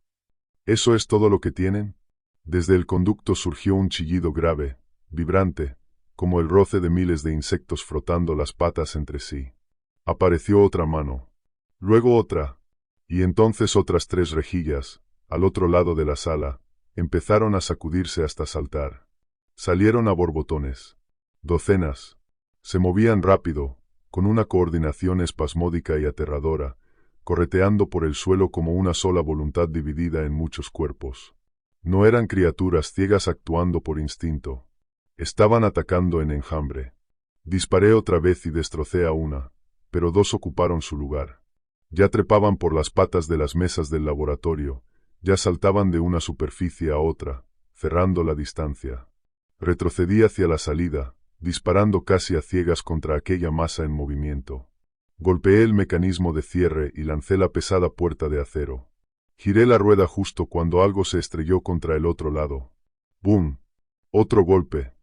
¿Eso es todo lo que tienen? Desde el conducto surgió un chillido grave, vibrante, como el roce de miles de insectos frotando las patas entre sí. Apareció otra mano. Luego otra. Y entonces otras 3 rejillas, al otro lado de la sala, empezaron a sacudirse hasta saltar. Salieron a borbotones. Docenas. Se movían rápido, con una coordinación espasmódica y aterradora, correteando por el suelo como una sola voluntad dividida en muchos cuerpos. No eran criaturas ciegas actuando por instinto. Estaban atacando en enjambre. Disparé otra vez y destrocé a una, pero 2 ocuparon su lugar. Ya trepaban por las patas de las mesas del laboratorio, ya saltaban de una superficie a otra, cerrando la distancia. Retrocedí hacia la salida, disparando casi a ciegas contra aquella masa en movimiento. Golpeé el mecanismo de cierre y lancé la pesada puerta de acero. Giré la rueda justo cuando algo se estrelló contra el otro lado. ¡Bum! Otro golpe.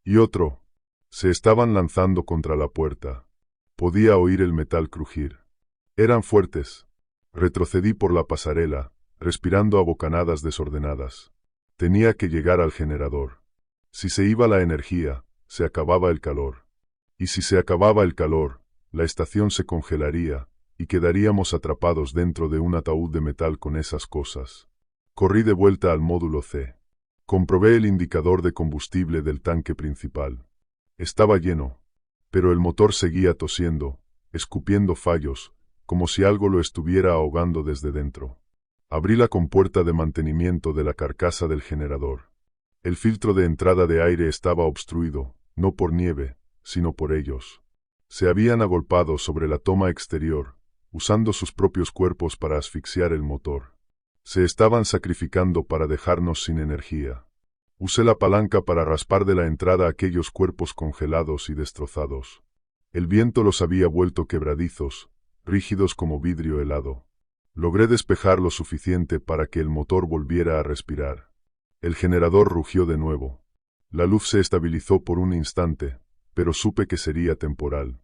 Y otro. Se estaban lanzando contra la puerta. Podía oír el metal crujir. Eran fuertes. Retrocedí por la pasarela, respirando a bocanadas desordenadas. Tenía que llegar al generador. Si se iba la energía, se acababa el calor. Y si se acababa el calor, la estación se congelaría, y quedaríamos atrapados dentro de un ataúd de metal con esas cosas. Corrí de vuelta al módulo C. Comprobé el indicador de combustible del tanque principal. Estaba lleno, pero el motor seguía tosiendo, escupiendo fallos, como si algo lo estuviera ahogando desde dentro. Abrí la compuerta de mantenimiento de la carcasa del generador. El filtro de entrada de aire estaba obstruido, no por nieve, sino por ellos. Se habían agolpado sobre la toma exterior, usando sus propios cuerpos para asfixiar el motor. Se estaban sacrificando para dejarnos sin energía. Usé la palanca para raspar de la entrada aquellos cuerpos congelados y destrozados. El viento los había vuelto quebradizos, rígidos como vidrio helado. Logré despejar lo suficiente para que el motor volviera a respirar. El generador rugió de nuevo. La luz se estabilizó por un instante, pero supe que sería temporal.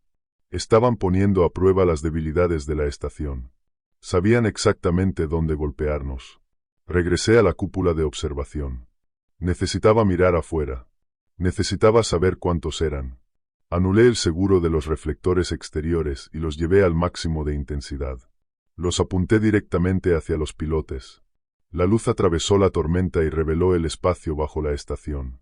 Estaban poniendo a prueba las debilidades de la estación. Sabían exactamente dónde golpearnos. Regresé a la cúpula de observación. Necesitaba mirar afuera. Necesitaba saber cuántos eran. Anulé el seguro de los reflectores exteriores y los llevé al máximo de intensidad. Los apunté directamente hacia los pilotes. La luz atravesó la tormenta y reveló el espacio bajo la estación.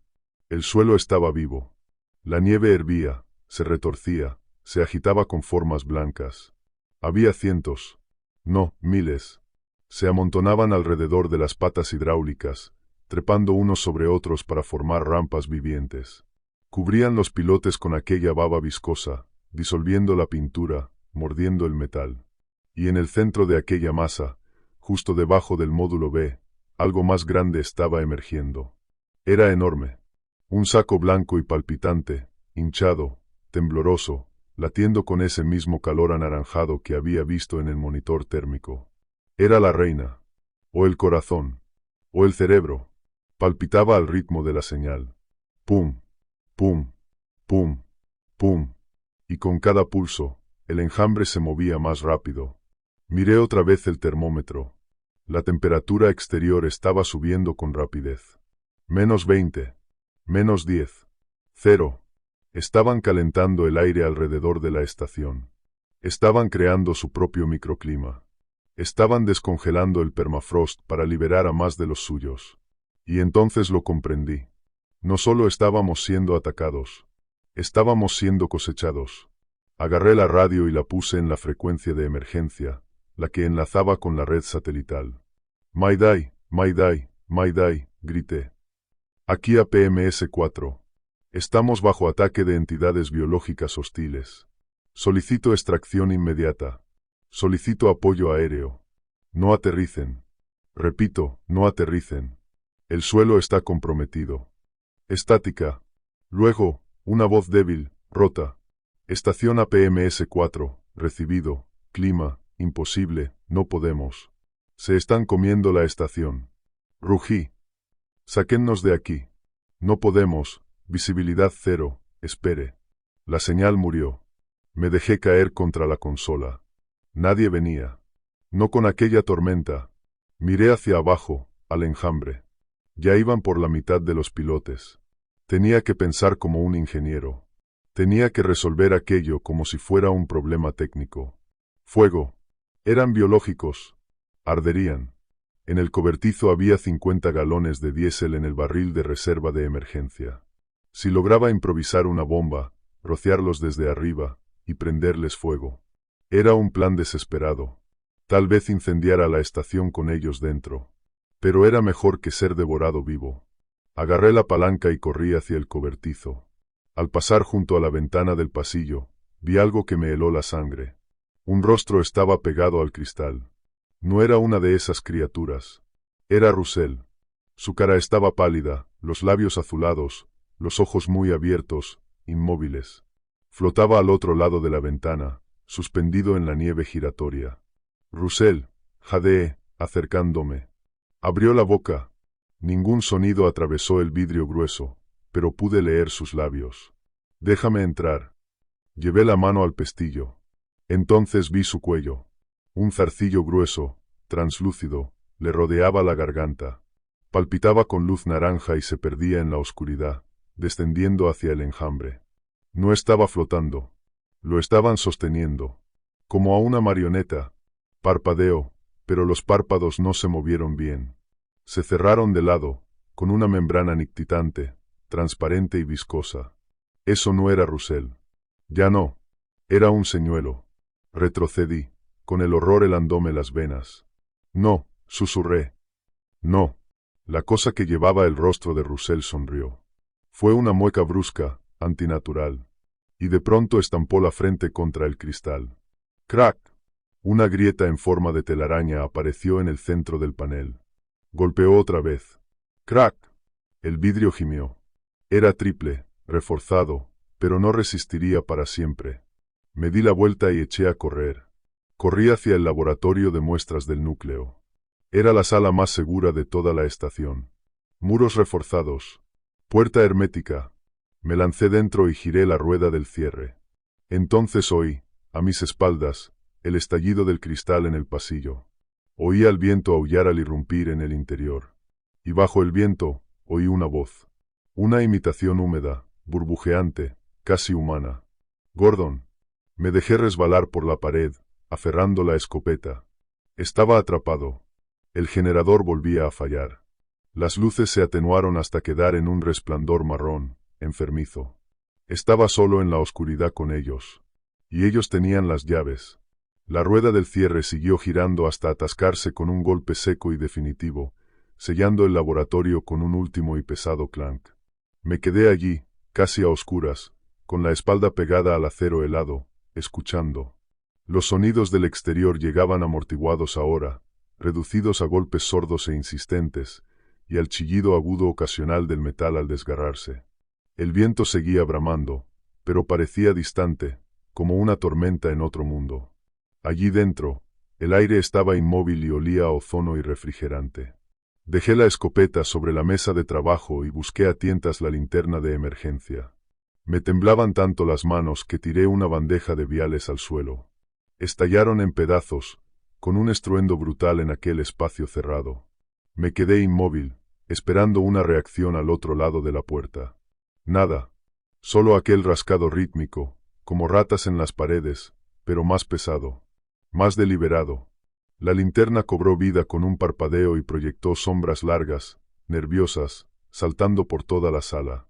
El suelo estaba vivo. La nieve hervía, se retorcía, se agitaba con formas blancas. Había cientos, no, miles. Se amontonaban alrededor de las patas hidráulicas, trepando unos sobre otros para formar rampas vivientes. Cubrían los pilotes con aquella baba viscosa, disolviendo la pintura, mordiendo el metal. Y en el centro de aquella masa, justo debajo del módulo B, algo más grande estaba emergiendo. Era enorme. Un saco blanco y palpitante, hinchado, tembloroso, latiendo con ese mismo calor anaranjado que había visto en el monitor térmico. Era la reina. O el corazón. O el cerebro. Palpitaba al ritmo de la señal. Pum, pum, pum, pum. Y con cada pulso, el enjambre se movía más rápido. Miré otra vez el termómetro. La temperatura exterior estaba subiendo con rapidez. -20. -10. 0. Estaban calentando el aire alrededor de la estación. Estaban creando su propio microclima. Estaban descongelando el permafrost para liberar a más de los suyos. Y entonces lo comprendí. No solo estábamos siendo atacados, estábamos siendo cosechados. Agarré la radio y la puse en la frecuencia de emergencia, la que enlazaba con la red satelital. Mayday, Mayday, Mayday, grité. Aquí APMS-4. Estamos bajo ataque de entidades biológicas hostiles. Solicito extracción inmediata. Solicito apoyo aéreo. No aterricen. Repito, no aterricen. El suelo está comprometido. Estática. Luego, una voz débil, rota. Estación APMS-4, recibido. Clima, imposible, No podemos. Se están comiendo la estación. Rugí. Sáquennos de aquí. No podemos. Visibilidad cero. Espere. La señal murió. Me dejé caer contra la consola. Nadie venía. No con aquella tormenta. Miré hacia abajo, al enjambre. Ya iban por la mitad de los pilotes. Tenía que pensar como un ingeniero. Tenía que resolver aquello como si fuera un problema técnico. Fuego. Eran biológicos. Arderían. En el cobertizo había 50 galones de diésel en el barril de reserva de emergencia. Si lograba improvisar una bomba, rociarlos desde arriba y prenderles fuego. Era un plan desesperado. Tal vez incendiara la estación con ellos dentro. Pero era mejor que ser devorado vivo. Agarré la palanca y corrí hacia el cobertizo. Al pasar junto a la ventana del pasillo, vi algo que me heló la sangre. Un rostro estaba pegado al cristal. No era una de esas criaturas. Era Russell. Su cara estaba pálida, los labios azulados, los ojos muy abiertos, inmóviles. Flotaba al otro lado de la ventana, suspendido en la nieve giratoria. Russell, jadeé, acercándome. Abrió la boca. Ningún sonido atravesó el vidrio grueso, pero pude leer sus labios. Déjame entrar. Llevé la mano al pestillo. Entonces vi su cuello. Un zarcillo grueso, translúcido, le rodeaba la garganta. Palpitaba con luz naranja y se perdía en la oscuridad, descendiendo hacia el enjambre. No estaba flotando. Lo estaban sosteniendo. Como a una marioneta. Parpadeó, pero los párpados no se movieron bien. Se cerraron de lado, con una membrana nictitante, transparente y viscosa. Eso no era Russell. Ya no. Era un señuelo. Retrocedí, con el horror helándome las venas. No, susurré. No. La cosa que llevaba el rostro de Russell sonrió. Fue una mueca brusca, antinatural. Y de pronto estampó la frente contra el cristal. ¡Crack! Una grieta en forma de telaraña apareció en el centro del panel. Golpeó otra vez. ¡Crack! El vidrio gimió. Era triple, reforzado, pero no resistiría para siempre. Me di la vuelta y eché a correr. Corrí hacia el laboratorio de muestras del núcleo. Era la sala más segura de toda la estación. Muros reforzados. Puerta hermética. Me lancé dentro y giré la rueda del cierre. Entonces oí, a mis espaldas, el estallido del cristal en el pasillo. Oí al viento aullar al irrumpir en el interior. Y bajo el viento, oí una voz. Una imitación húmeda, burbujeante, casi humana. Gordon. Me dejé resbalar por la pared, aferrando la escopeta. Estaba atrapado. El generador volvía a fallar. Las luces se atenuaron hasta quedar en un resplandor marrón, enfermizo. Estaba solo en la oscuridad con ellos. Y ellos tenían las llaves. La rueda del cierre siguió girando hasta atascarse con un golpe seco y definitivo, sellando el laboratorio con un último y pesado clank. Me quedé allí, casi a oscuras, con la espalda pegada al acero helado, escuchando. Los sonidos del exterior llegaban amortiguados ahora, reducidos a golpes sordos e insistentes, y al chillido agudo ocasional del metal al desgarrarse. El viento seguía bramando, pero parecía distante, como una tormenta en otro mundo. Allí dentro, el aire estaba inmóvil y olía a ozono y refrigerante. Dejé la escopeta sobre la mesa de trabajo y busqué a tientas la linterna de emergencia. Me temblaban tanto las manos que tiré una bandeja de viales al suelo. Estallaron en pedazos, con un estruendo brutal en aquel espacio cerrado. Me quedé inmóvil, esperando una reacción al otro lado de la puerta. Nada. Solo aquel rascado rítmico, como ratas en las paredes, pero más pesado. Más deliberado. La linterna cobró vida con un parpadeo y proyectó sombras largas, nerviosas, saltando por toda la sala.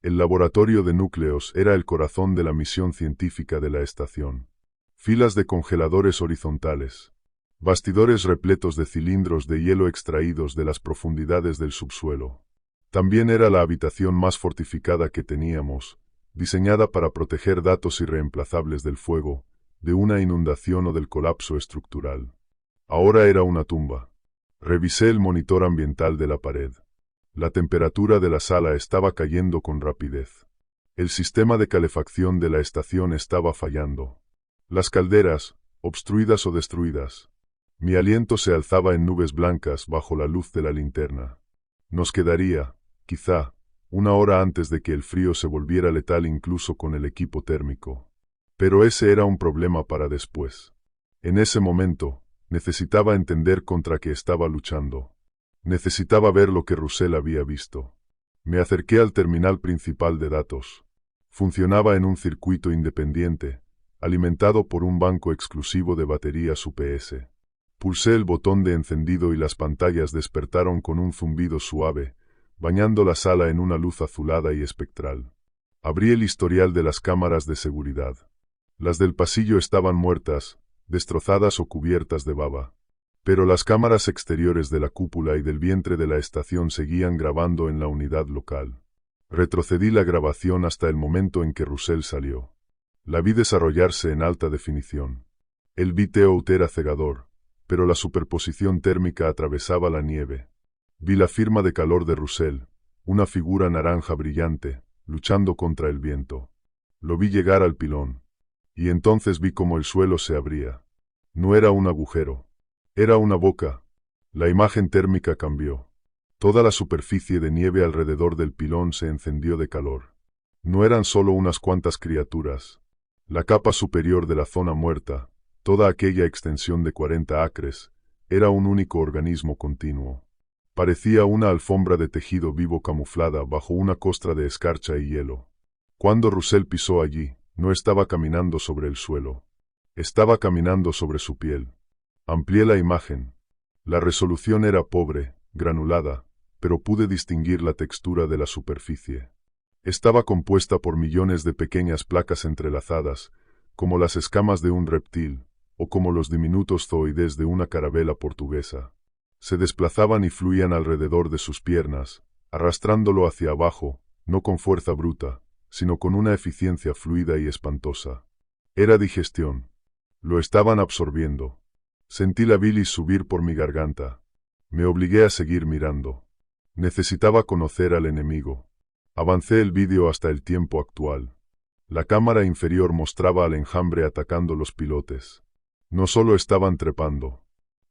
El laboratorio de núcleos era el corazón de la misión científica de la estación. Filas de congeladores horizontales. Bastidores repletos de cilindros de hielo extraídos de las profundidades del subsuelo. También era la habitación más fortificada que teníamos, diseñada para proteger datos irreemplazables del fuego, de una inundación o del colapso estructural. Ahora era una tumba. Revisé el monitor ambiental de la pared. La temperatura de la sala estaba cayendo con rapidez. El sistema de calefacción de la estación estaba fallando. Las calderas, obstruidas o destruidas. Mi aliento se alzaba en nubes blancas bajo la luz de la linterna. Nos quedaría, quizá, una hora antes de que el frío se volviera letal incluso con el equipo térmico. Pero ese era un problema para después. En ese momento, necesitaba entender contra qué estaba luchando. Necesitaba ver lo que Russell había visto. Me acerqué al terminal principal de datos. Funcionaba en un circuito independiente, alimentado por un banco exclusivo de baterías UPS. Pulsé el botón de encendido y las pantallas despertaron con un zumbido suave, bañando la sala en una luz azulada y espectral. Abrí el historial de las cámaras de seguridad. Las del pasillo estaban muertas, destrozadas o cubiertas de baba. Pero las cámaras exteriores de la cúpula y del vientre de la estación seguían grabando en la unidad local. Retrocedí la grabación hasta el momento en que Russell salió. La vi desarrollarse en alta definición. El vídeo era cegador, pero la superposición térmica atravesaba la nieve. Vi la firma de calor de Russell, una figura naranja brillante, luchando contra el viento. Lo vi llegar al pilón. Y entonces vi cómo el suelo se abría. No era un agujero. Era una boca. La imagen térmica cambió. Toda la superficie de nieve alrededor del pilón se encendió de calor. No eran solo unas cuantas criaturas. La capa superior de la zona muerta, toda aquella extensión de 40 acres, era un único organismo continuo. Parecía una alfombra de tejido vivo camuflada bajo una costra de escarcha y hielo. Cuando Russell pisó allí, no estaba caminando sobre el suelo. Estaba caminando sobre su piel. Amplié la imagen. La resolución era pobre, granulada, pero pude distinguir la textura de la superficie. Estaba compuesta por millones de pequeñas placas entrelazadas, como las escamas de un reptil, o como los diminutos zooides de una carabela portuguesa. Se desplazaban y fluían alrededor de sus piernas, arrastrándolo hacia abajo, no con fuerza bruta, sino con una eficiencia fluida y espantosa. Era digestión. Lo estaban absorbiendo. Sentí la bilis subir por mi garganta. Me obligué a seguir mirando. Necesitaba conocer al enemigo. Avancé el vídeo hasta el tiempo actual. La cámara inferior mostraba al enjambre atacando los pilotes. No solo estaban trepando.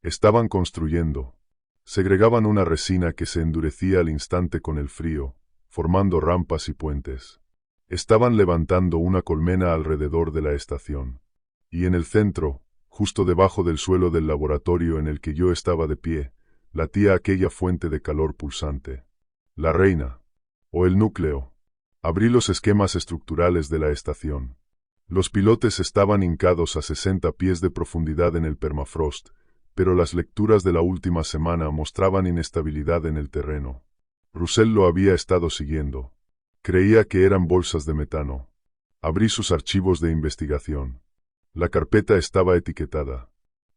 Estaban construyendo. Segregaban una resina que se endurecía al instante con el frío, formando rampas y puentes. Estaban levantando una colmena alrededor de la estación. Y en el centro, justo debajo del suelo del laboratorio en el que yo estaba de pie, latía aquella fuente de calor pulsante. La reina. O el núcleo. Abrí los esquemas estructurales de la estación. Los pilotes estaban hincados a 60 pies de profundidad en el permafrost, pero las lecturas de la última semana mostraban inestabilidad en el terreno. Russell lo había estado siguiendo. Creía que eran bolsas de metano. Abrí sus archivos de investigación. La carpeta estaba etiquetada.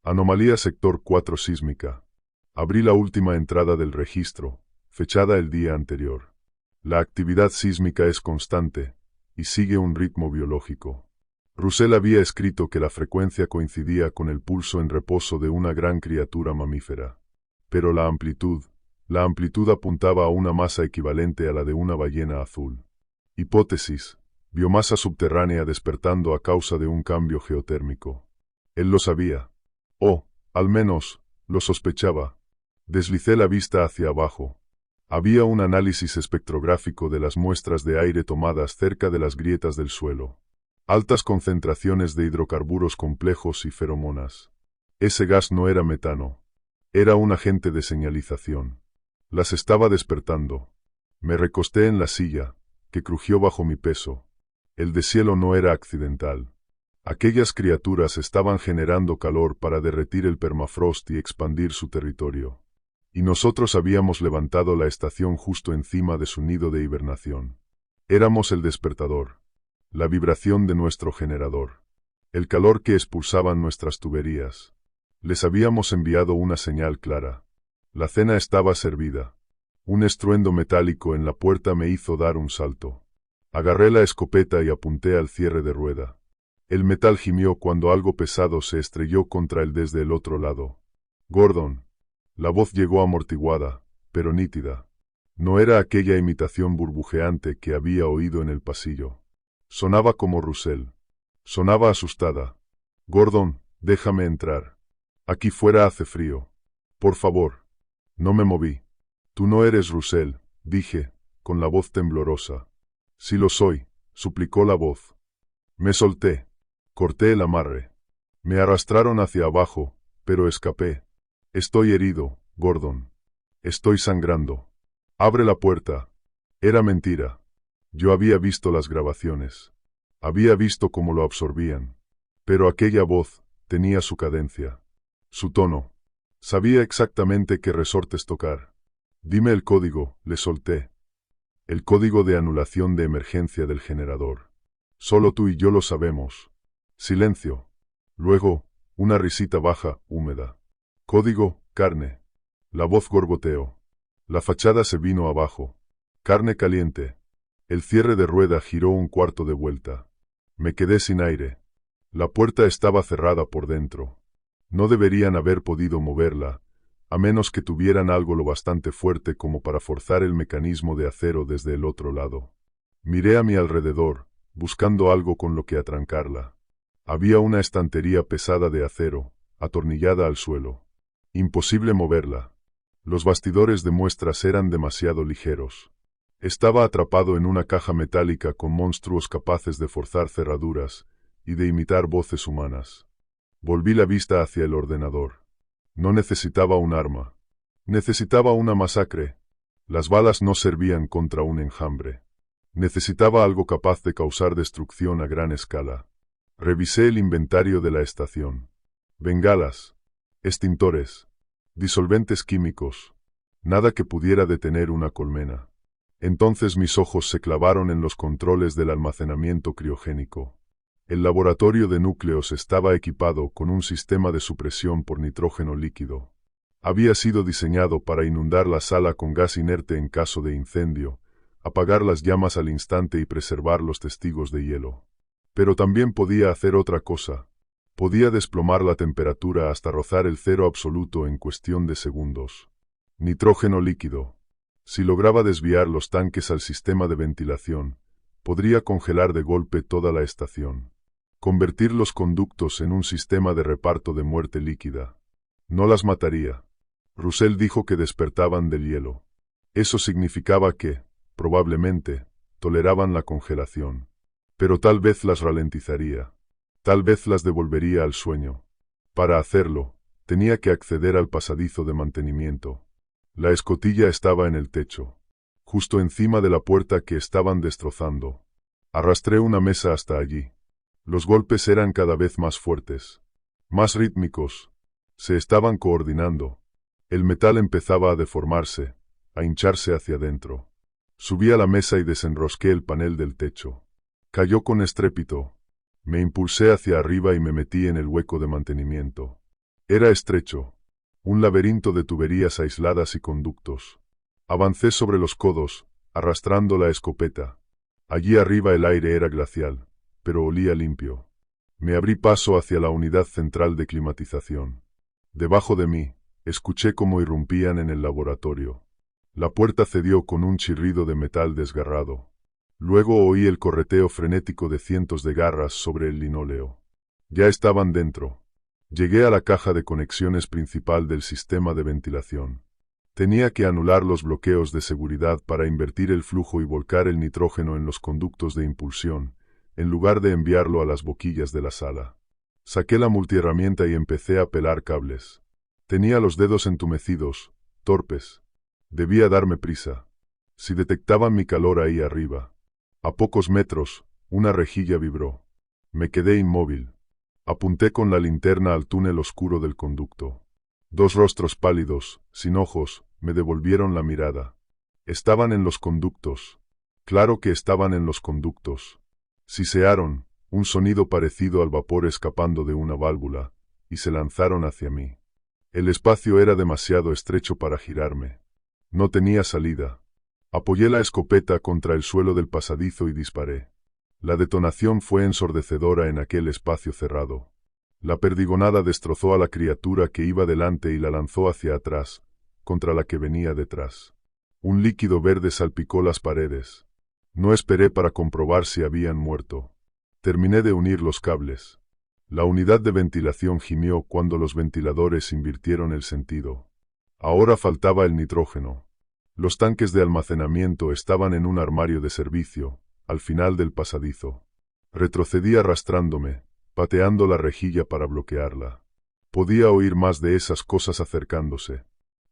Anomalía sector 4 sísmica. Abrí la última entrada del registro, fechada el día anterior. La actividad sísmica es constante, y sigue un ritmo biológico. Russell había escrito que la frecuencia coincidía con el pulso en reposo de una gran criatura mamífera. Pero la amplitud apuntaba a una masa equivalente a la de una ballena azul. Hipótesis: biomasa subterránea despertando a causa de un cambio geotérmico. Él lo sabía. O, al menos, lo sospechaba. Deslicé la vista hacia abajo. Había un análisis espectrográfico de las muestras de aire tomadas cerca de las grietas del suelo. Altas concentraciones de hidrocarburos complejos y feromonas. Ese gas no era metano. Era un agente de señalización. Las estaba despertando. Me recosté en la silla, que crujió bajo mi peso. El deshielo no era accidental. Aquellas criaturas estaban generando calor para derretir el permafrost y expandir su territorio. Y nosotros habíamos levantado la estación justo encima de su nido de hibernación. Éramos el despertador. La vibración de nuestro generador. El calor que expulsaban nuestras tuberías. Les habíamos enviado una señal clara. La cena estaba servida. Un estruendo metálico en la puerta me hizo dar un salto. Agarré la escopeta y apunté al cierre de rueda. El metal gimió cuando algo pesado se estrelló contra él desde el otro lado. Gordon. La voz llegó amortiguada, pero nítida. No era aquella imitación burbujeante que había oído en el pasillo. Sonaba como Russell. Sonaba asustada. Gordon, déjame entrar. Aquí fuera hace frío. Por favor. No me moví. Tú no eres Russell, dije, con la voz temblorosa. Sí lo soy, suplicó la voz. Me solté. Corté el amarre. Me arrastraron hacia abajo, pero escapé. Estoy herido, Gordon. Estoy sangrando. Abre la puerta. Era mentira. Yo había visto las grabaciones. Había visto cómo lo absorbían. Pero aquella voz tenía su cadencia. Su tono. Sabía exactamente qué resortes tocar. Dime el código, le solté. El código de anulación de emergencia del generador. Solo tú y yo lo sabemos. Silencio. Luego, una risita baja, húmeda. Código, carne. La voz gorgoteó. La fachada se vino abajo. Carne caliente. El cierre de rueda giró un cuarto de vuelta. Me quedé sin aire. La puerta estaba cerrada por dentro. No deberían haber podido moverla, a menos que tuvieran algo lo bastante fuerte como para forzar el mecanismo de acero desde el otro lado. Miré a mi alrededor, buscando algo con lo que atrancarla. Había una estantería pesada de acero, atornillada al suelo. Imposible moverla. Los bastidores de muestras eran demasiado ligeros. Estaba atrapado en una caja metálica con monstruos capaces de forzar cerraduras y de imitar voces humanas. Volví la vista hacia el ordenador. No necesitaba un arma. Necesitaba una masacre. Las balas no servían contra un enjambre. Necesitaba algo capaz de causar destrucción a gran escala. Revisé el inventario de la estación. Bengalas, extintores, disolventes químicos. Nada que pudiera detener una colmena. Entonces mis ojos se clavaron en los controles del almacenamiento criogénico. El laboratorio de núcleos estaba equipado con un sistema de supresión por nitrógeno líquido. Había sido diseñado para inundar la sala con gas inerte en caso de incendio, apagar las llamas al instante y preservar los testigos de hielo. Pero también podía hacer otra cosa. Podía desplomar la temperatura hasta rozar el cero absoluto en cuestión de segundos. Nitrógeno líquido. Si lograba desviar los tanques al sistema de ventilación, podría congelar de golpe toda la estación. Convertir los conductos en un sistema de reparto de muerte líquida. No las mataría. Russell dijo que despertaban del hielo. Eso significaba que, probablemente, toleraban la congelación. Pero tal vez las ralentizaría. Tal vez las devolvería al sueño. Para hacerlo, tenía que acceder al pasadizo de mantenimiento. La escotilla estaba en el techo, justo encima de la puerta que estaban destrozando. Arrastré una mesa hasta allí. Los golpes eran cada vez más fuertes, más rítmicos. Se estaban coordinando. El metal empezaba a deformarse, a hincharse hacia adentro. Subí a la mesa y desenrosqué el panel del techo. Cayó con estrépito. Me impulsé hacia arriba y me metí en el hueco de mantenimiento. Era estrecho. Un laberinto de tuberías aisladas y conductos. Avancé sobre los codos, arrastrando la escopeta. Allí arriba el aire era glacial, pero olía limpio. Me abrí paso hacia la unidad central de climatización. Debajo de mí, escuché cómo irrumpían en el laboratorio. La puerta cedió con un chirrido de metal desgarrado. Luego oí el correteo frenético de cientos de garras sobre el linóleo. Ya estaban dentro. Llegué a la caja de conexiones principal del sistema de ventilación. Tenía que anular los bloqueos de seguridad para invertir el flujo y volcar el nitrógeno en los conductos de impulsión, en lugar de enviarlo a las boquillas de la sala. Saqué la multiherramienta y empecé a pelar cables. Tenía los dedos entumecidos, torpes. Debía darme prisa. Si detectaban mi calor ahí arriba. A pocos metros, una rejilla vibró. Me quedé inmóvil. Apunté con la linterna al túnel oscuro del conducto. Dos rostros pálidos, sin ojos, me devolvieron la mirada. Estaban en los conductos. Claro que estaban en los conductos. Sisearon, un sonido parecido al vapor escapando de una válvula, y se lanzaron hacia mí. El espacio era demasiado estrecho para girarme. No tenía salida. Apoyé la escopeta contra el suelo del pasadizo y disparé. La detonación fue ensordecedora en aquel espacio cerrado. La perdigonada destrozó a la criatura que iba delante y la lanzó hacia atrás, contra la que venía detrás. Un líquido verde salpicó las paredes. No esperé para comprobar si habían muerto. Terminé de unir los cables. La unidad de ventilación gimió cuando los ventiladores invirtieron el sentido. Ahora faltaba el nitrógeno. Los tanques de almacenamiento estaban en un armario de servicio, al final del pasadizo. Retrocedí arrastrándome, pateando la rejilla para bloquearla. Podía oír más de esas cosas acercándose.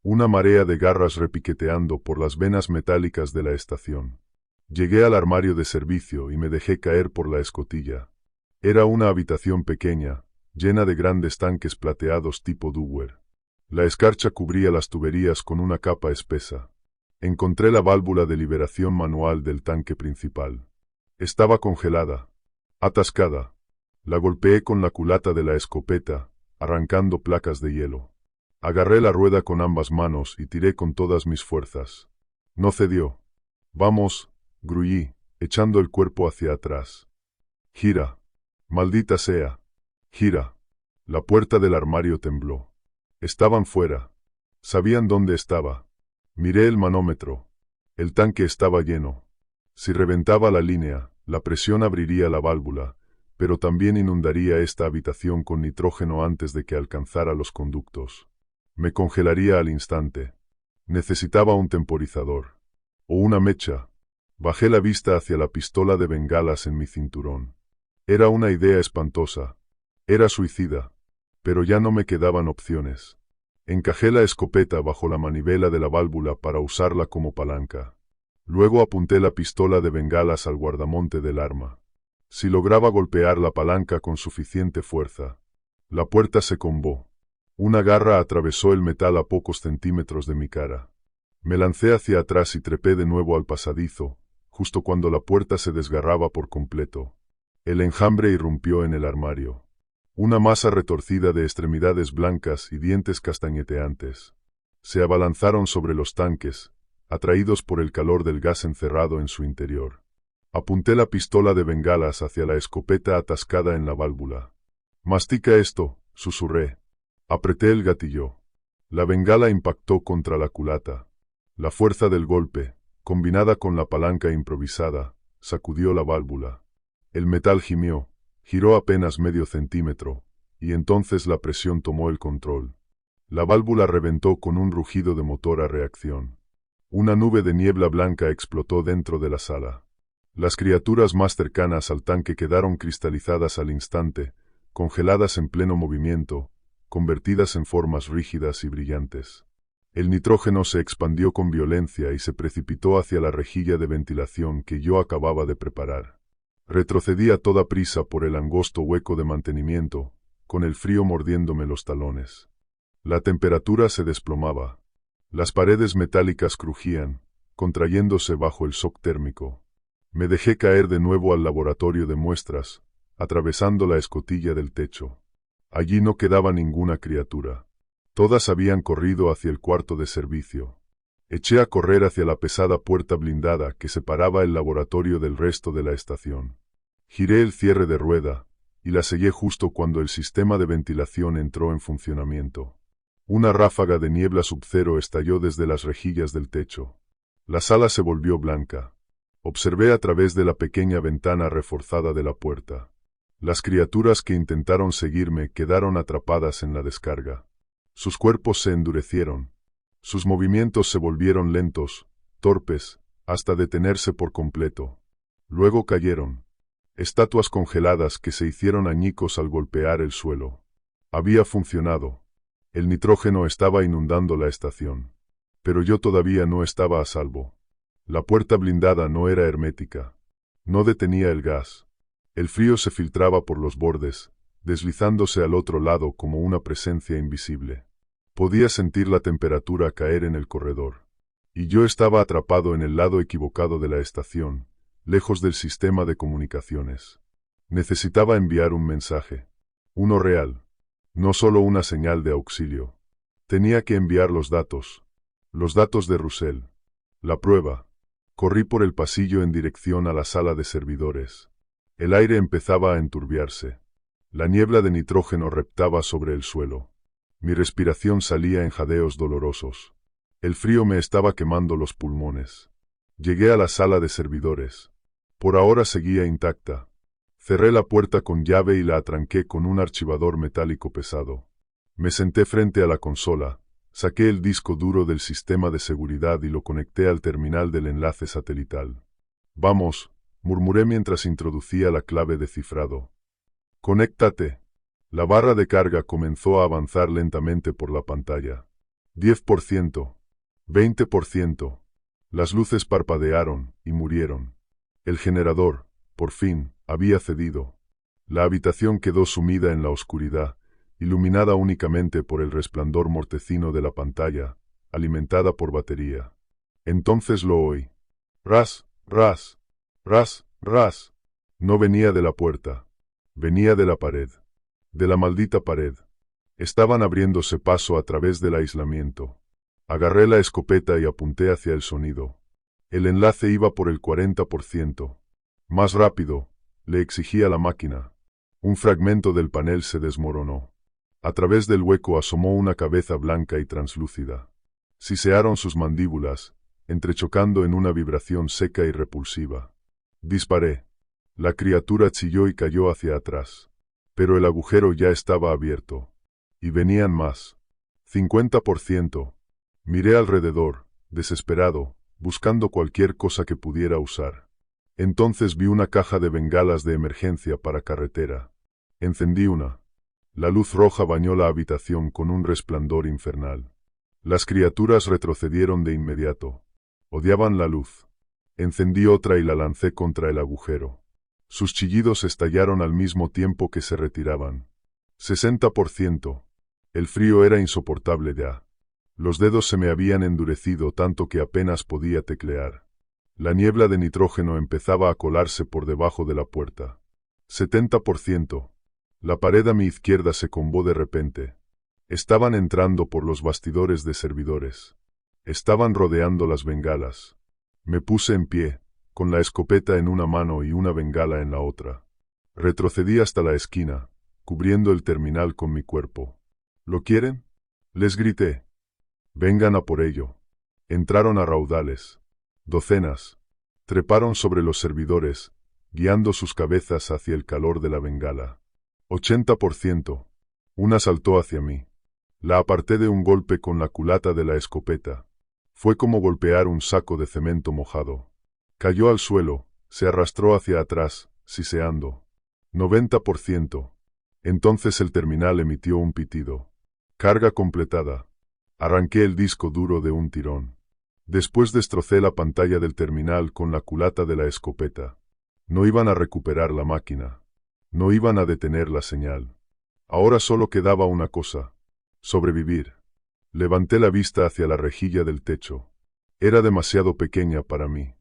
Una marea de garras repiqueteando por las venas metálicas de la estación. Llegué al armario de servicio y me dejé caer por la escotilla. Era una habitación pequeña, llena de grandes tanques plateados tipo Dewar. La escarcha cubría las tuberías con una capa espesa. Encontré la válvula de liberación manual del tanque principal. Estaba congelada, atascada. La golpeé con la culata de la escopeta, arrancando placas de hielo. Agarré la rueda con ambas manos y tiré con todas mis fuerzas. No cedió. Vamos, gruñí, echando el cuerpo hacia atrás. Gira. Maldita sea. Gira. La puerta del armario tembló. Estaban fuera. Sabían dónde estaba. Miré el manómetro. El tanque estaba lleno. Si reventaba la línea, la presión abriría la válvula, pero también inundaría esta habitación con nitrógeno antes de que alcanzara los conductos. Me congelaría al instante. Necesitaba un temporizador. O una mecha. Bajé la vista hacia la pistola de bengalas en mi cinturón. Era una idea espantosa. Era suicida. Pero ya no me quedaban opciones. Encajé la escopeta bajo la manivela de la válvula para usarla como palanca. Luego apunté la pistola de bengalas al guardamonte del arma. Si lograba golpear la palanca con suficiente fuerza, la puerta se combó. Una garra atravesó el metal a pocos centímetros de mi cara. Me lancé hacia atrás y trepé de nuevo al pasadizo, justo cuando la puerta se desgarraba por completo. El enjambre irrumpió en el armario. Una masa retorcida de extremidades blancas y dientes castañeteantes. Se abalanzaron sobre los tanques, atraídos por el calor del gas encerrado en su interior. Apunté la pistola de bengalas hacia la escopeta atascada en la válvula. «Mastica esto», susurré. Apreté el gatillo. La bengala impactó contra la culata. La fuerza del golpe, combinada con la palanca improvisada, sacudió la válvula. El metal gimió, giró apenas medio centímetro, y entonces la presión tomó el control. La válvula reventó con un rugido de motor a reacción. Una nube de niebla blanca explotó dentro de la sala. Las criaturas más cercanas al tanque quedaron cristalizadas al instante, congeladas en pleno movimiento, convertidas en formas rígidas y brillantes. El nitrógeno se expandió con violencia y se precipitó hacia la rejilla de ventilación que yo acababa de preparar. Retrocedí a toda prisa por el angosto hueco de mantenimiento, con el frío mordiéndome los talones. La temperatura se desplomaba. Las paredes metálicas crujían, contrayéndose bajo el shock térmico. Me dejé caer de nuevo al laboratorio de muestras, atravesando la escotilla del techo. Allí no quedaba ninguna criatura. Todas habían corrido hacia el cuarto de servicio. Eché a correr hacia la pesada puerta blindada que separaba el laboratorio del resto de la estación. Giré el cierre de rueda, y la sellé justo cuando el sistema de ventilación entró en funcionamiento. Una ráfaga de niebla subcero estalló desde las rejillas del techo. La sala se volvió blanca. Observé a través de la pequeña ventana reforzada de la puerta. Las criaturas que intentaron seguirme quedaron atrapadas en la descarga. Sus cuerpos se endurecieron. Sus movimientos se volvieron lentos, torpes, hasta detenerse por completo. Luego cayeron. Estatuas congeladas que se hicieron añicos al golpear el suelo. Había funcionado. El nitrógeno estaba inundando la estación. Pero yo todavía no estaba a salvo. La puerta blindada no era hermética. No detenía el gas. El frío se filtraba por los bordes, deslizándose al otro lado como una presencia invisible. Podía sentir la temperatura caer en el corredor. Y yo estaba atrapado en el lado equivocado de la estación, lejos del sistema de comunicaciones. Necesitaba enviar un mensaje. Uno real. No solo una señal de auxilio. Tenía que enviar los datos. Los datos de Russell. La prueba. Corrí por el pasillo en dirección a la sala de servidores. El aire empezaba a enturbiarse. La niebla de nitrógeno reptaba sobre el suelo. Mi respiración salía en jadeos dolorosos. El frío me estaba quemando los pulmones. Llegué a la sala de servidores. Por ahora seguía intacta. Cerré la puerta con llave y la atranqué con un archivador metálico pesado. Me senté frente a la consola, saqué el disco duro del sistema de seguridad y lo conecté al terminal del enlace satelital. Vamos, murmuré mientras introducía la clave de cifrado. Conéctate. La barra de carga comenzó a avanzar lentamente por la pantalla. 10%. 20%. Las luces parpadearon y murieron. El generador, por fin, había cedido. La habitación quedó sumida en la oscuridad, iluminada únicamente por el resplandor mortecino de la pantalla, alimentada por batería. Entonces lo oí. Ras, ras, ras, ras. No venía de la puerta. Venía de la pared. De la maldita pared. Estaban abriéndose paso a través del aislamiento. Agarré la escopeta y apunté hacia el sonido. El enlace iba por el 40%. Más rápido, le exigía la máquina. Un fragmento del panel se desmoronó. A través del hueco asomó una cabeza blanca y translúcida. Sisearon sus mandíbulas, entrechocando en una vibración seca y repulsiva. Disparé. La criatura chilló y cayó hacia atrás. Pero el agujero ya estaba abierto. Y venían más. 50%. Miré alrededor, desesperado, buscando cualquier cosa que pudiera usar. Entonces vi una caja de bengalas de emergencia para carretera. Encendí una. La luz roja bañó la habitación con un resplandor infernal. Las criaturas retrocedieron de inmediato. Odiaban la luz. Encendí otra y la lancé contra el agujero. Sus chillidos estallaron al mismo tiempo que se retiraban. 60%. El frío era insoportable ya. Los dedos se me habían endurecido tanto que apenas podía teclear. La niebla de nitrógeno empezaba a colarse por debajo de la puerta. 70%. La pared a mi izquierda se combó de repente. Estaban entrando por los bastidores de servidores. Estaban rodeando las bengalas. Me puse en pie, con la escopeta en una mano y una bengala en la otra. Retrocedí hasta la esquina, cubriendo el terminal con mi cuerpo. ¿Lo quieren? Les grité. Vengan a por ello. Entraron a raudales. Docenas. Treparon sobre los servidores, guiando sus cabezas hacia el calor de la bengala. 80%. Una saltó hacia mí. La aparté de un golpe con la culata de la escopeta. Fue como golpear un saco de cemento mojado. Cayó al suelo, se arrastró hacia atrás, siseando. 90%. Entonces el terminal emitió un pitido. Carga completada. Arranqué el disco duro de un tirón. Después destrocé la pantalla del terminal con la culata de la escopeta. No iban a recuperar la máquina. No iban a detener la señal. Ahora solo quedaba una cosa. Sobrevivir. Levanté la vista hacia la rejilla del techo. Era demasiado pequeña para mí.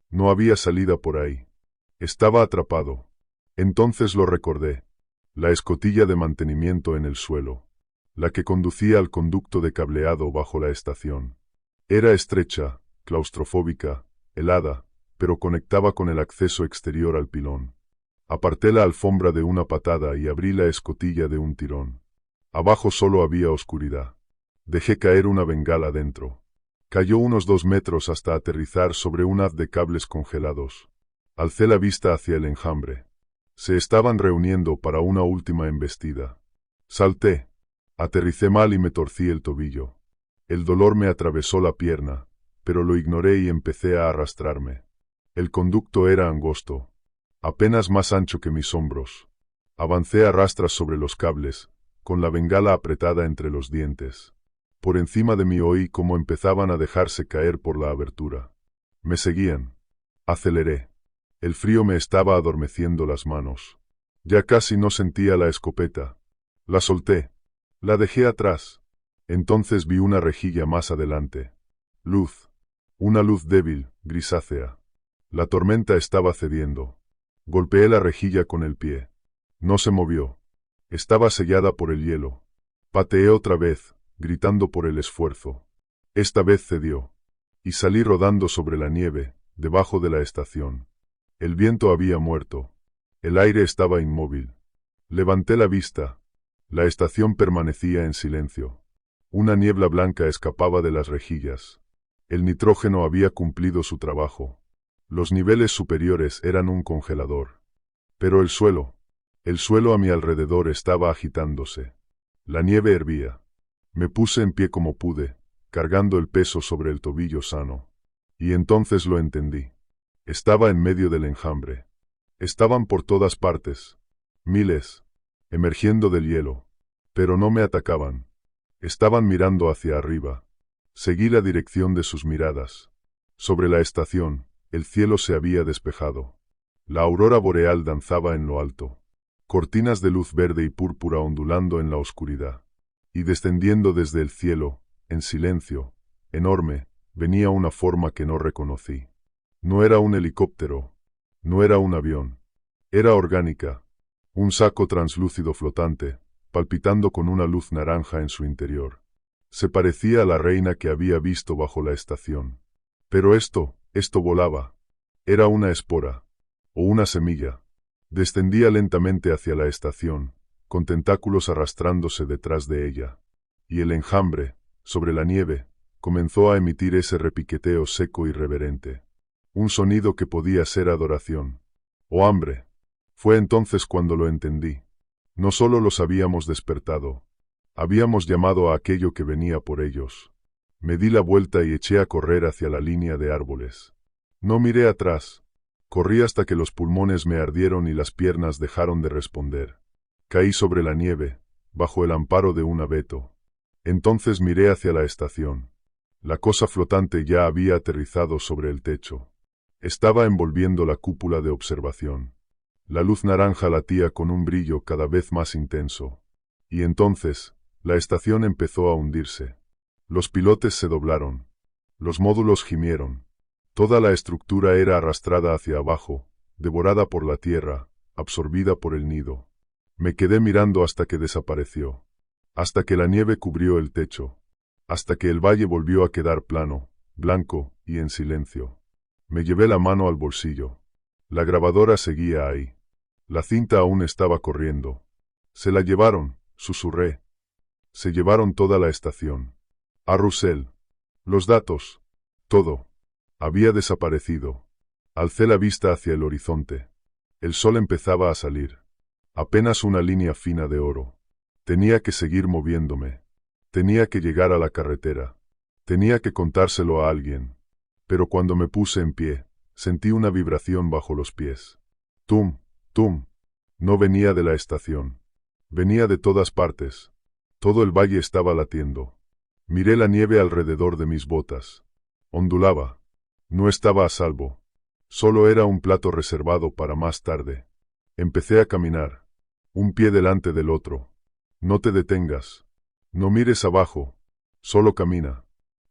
No había salida por ahí. Estaba atrapado. Entonces lo recordé. La escotilla de mantenimiento en el suelo. La que conducía al conducto de cableado bajo la estación. Era estrecha, claustrofóbica, helada, pero conectaba con el acceso exterior al pilón. Aparté la alfombra de una patada y abrí la escotilla de un tirón. Abajo solo había oscuridad. Dejé caer una bengala dentro. Cayó unos 2 metros hasta aterrizar sobre un haz de cables congelados. Alcé la vista hacia el enjambre. Se estaban reuniendo para una última embestida. Salté. Aterricé mal y me torcí el tobillo. El dolor me atravesó la pierna, pero lo ignoré y empecé a arrastrarme. El conducto era angosto, apenas más ancho que mis hombros. Avancé a rastras sobre los cables, con la bengala apretada entre los dientes. Por encima de mí oí cómo empezaban a dejarse caer por la abertura. Me seguían. Aceleré. El frío me estaba adormeciendo las manos. Ya casi no sentía la escopeta. La solté. La dejé atrás. Entonces vi una rejilla más adelante. Luz. Una luz débil, grisácea. La tormenta estaba cediendo. Golpeé la rejilla con el pie. No se movió. Estaba sellada por el hielo. Pateé otra vez, gritando por el esfuerzo. Esta vez cedió. Y salí rodando sobre la nieve, debajo de la estación. El viento había muerto. El aire estaba inmóvil. Levanté la vista. La estación permanecía en silencio. Una niebla blanca escapaba de las rejillas. El nitrógeno había cumplido su trabajo. Los niveles superiores eran un congelador. Pero el suelo a mi alrededor estaba agitándose. La nieve hervía. Me puse en pie como pude, cargando el peso sobre el tobillo sano. Y entonces lo entendí. Estaba en medio del enjambre. Estaban por todas partes. Miles. Emergiendo del hielo. Pero no me atacaban. Estaban mirando hacia arriba. Seguí la dirección de sus miradas. Sobre la estación, el cielo se había despejado. La aurora boreal danzaba en lo alto. Cortinas de luz verde y púrpura ondulando en la oscuridad. Y descendiendo desde el cielo, en silencio, enorme, venía una forma que no reconocí. No era un helicóptero. No era un avión. Era orgánica. Un saco translúcido flotante, palpitando con una luz naranja en su interior. Se parecía a la reina que había visto bajo la estación. Pero esto volaba. Era una espora. O una semilla. Descendía lentamente hacia la estación, con tentáculos arrastrándose detrás de ella. Y el enjambre, sobre la nieve, comenzó a emitir ese repiqueteo seco y reverente. Un sonido que podía ser adoración. O hambre. Fue entonces cuando lo entendí. No solo los habíamos despertado. Habíamos llamado a aquello que venía por ellos. Me di la vuelta y eché a correr hacia la línea de árboles. No miré atrás. Corrí hasta que los pulmones me ardieron y las piernas dejaron de responder. Caí sobre la nieve, bajo el amparo de un abeto. Entonces miré hacia la estación. La cosa flotante ya había aterrizado sobre el techo. Estaba envolviendo la cúpula de observación. La luz naranja latía con un brillo cada vez más intenso. Y entonces, la estación empezó a hundirse. Los pilotes se doblaron. Los módulos gimieron. Toda la estructura era arrastrada hacia abajo, devorada por la tierra, absorbida por el nido. Me quedé mirando hasta que desapareció. Hasta que la nieve cubrió el techo. Hasta que el valle volvió a quedar plano, blanco y en silencio. Me llevé la mano al bolsillo. La grabadora seguía ahí. La cinta aún estaba corriendo. Se la llevaron, susurré. Se llevaron toda la estación. A Russell. Los datos. Todo. Había desaparecido. Alcé la vista hacia el horizonte. El sol empezaba a salir. Apenas una línea fina de oro. Tenía que seguir moviéndome. Tenía que llegar a la carretera. Tenía que contárselo a alguien. Pero cuando me puse en pie, sentí una vibración bajo los pies. Tum, tum. No venía de la estación. Venía de todas partes. Todo el valle estaba latiendo. Miré la nieve alrededor de mis botas. Ondulaba. No estaba a salvo. Solo era un plato reservado para más tarde. Empecé a caminar. Un pie delante del otro. No te detengas. No mires abajo. Solo camina.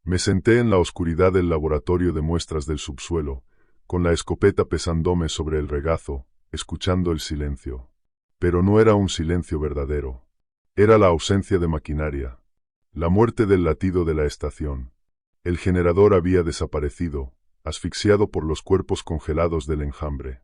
Me senté en la oscuridad del laboratorio de muestras del subsuelo, con la escopeta pesándome sobre el regazo, escuchando el silencio. Pero no era un silencio verdadero. Era la ausencia de maquinaria. La muerte del latido de la estación. El generador había desaparecido, asfixiado por los cuerpos congelados del enjambre.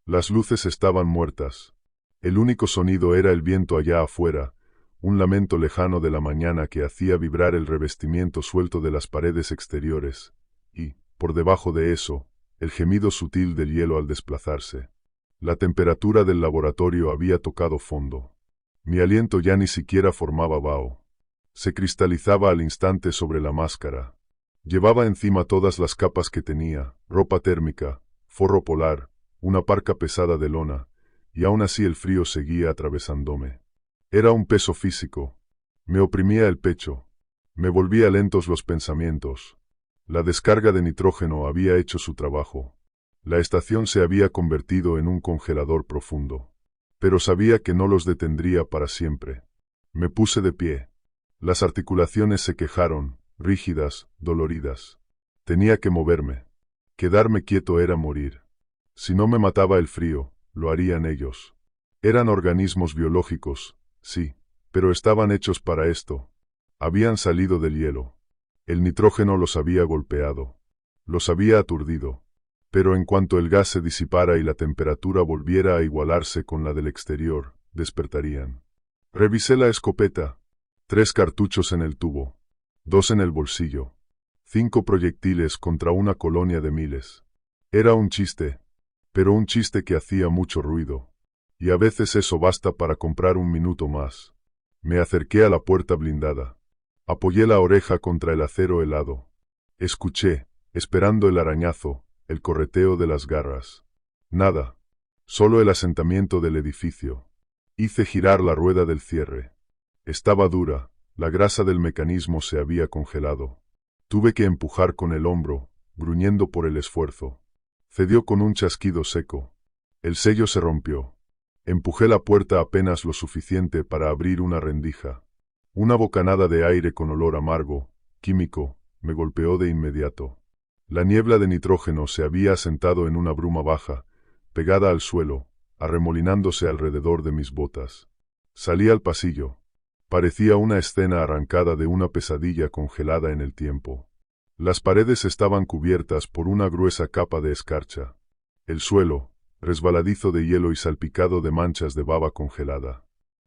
Las luces estaban muertas. El único sonido era el viento allá afuera, un lamento lejano de la mañana que hacía vibrar el revestimiento suelto de las paredes exteriores, y, por debajo de eso, el gemido sutil del hielo al desplazarse. La temperatura del laboratorio había tocado fondo. Mi aliento ya ni siquiera formaba vaho. Se cristalizaba al instante sobre la máscara. Llevaba encima todas las capas que tenía, ropa térmica, forro polar, una parca pesada de lona, y aún así el frío seguía atravesándome. Era un peso físico. Me oprimía el pecho. Me volvía lentos los pensamientos. La descarga de nitrógeno había hecho su trabajo. La estación se había convertido en un congelador profundo. Pero sabía que no los detendría para siempre. Me puse de pie. Las articulaciones se quejaron, rígidas, doloridas. Tenía que moverme. Quedarme quieto era morir. Si no me mataba el frío, lo harían ellos. Eran organismos biológicos, sí, pero estaban hechos para esto. Habían salido del hielo. El nitrógeno los había golpeado. Los había aturdido. Pero en cuanto el gas se disipara y la temperatura volviera a igualarse con la del exterior, despertarían. Revisé la escopeta. 3 cartuchos en el tubo. 2 en el bolsillo. 5 proyectiles contra una colonia de miles. Era un chiste, pero un chiste que hacía mucho ruido. Y a veces eso basta para comprar un minuto más. Me acerqué a la puerta blindada. Apoyé la oreja contra el acero helado. Escuché, esperando el arañazo, el correteo de las garras. Nada. Solo el asentamiento del edificio. Hice girar la rueda del cierre. Estaba dura, la grasa del mecanismo se había congelado. Tuve que empujar con el hombro, gruñendo por el esfuerzo. Cedió con un chasquido seco. El sello se rompió. Empujé la puerta apenas lo suficiente para abrir una rendija. Una bocanada de aire con olor amargo, químico, me golpeó de inmediato. La niebla de nitrógeno se había asentado en una bruma baja, pegada al suelo, arremolinándose alrededor de mis botas. Salí al pasillo. Parecía una escena arrancada de una pesadilla congelada en el tiempo. Las paredes estaban cubiertas por una gruesa capa de escarcha. El suelo, resbaladizo de hielo y salpicado de manchas de baba congelada.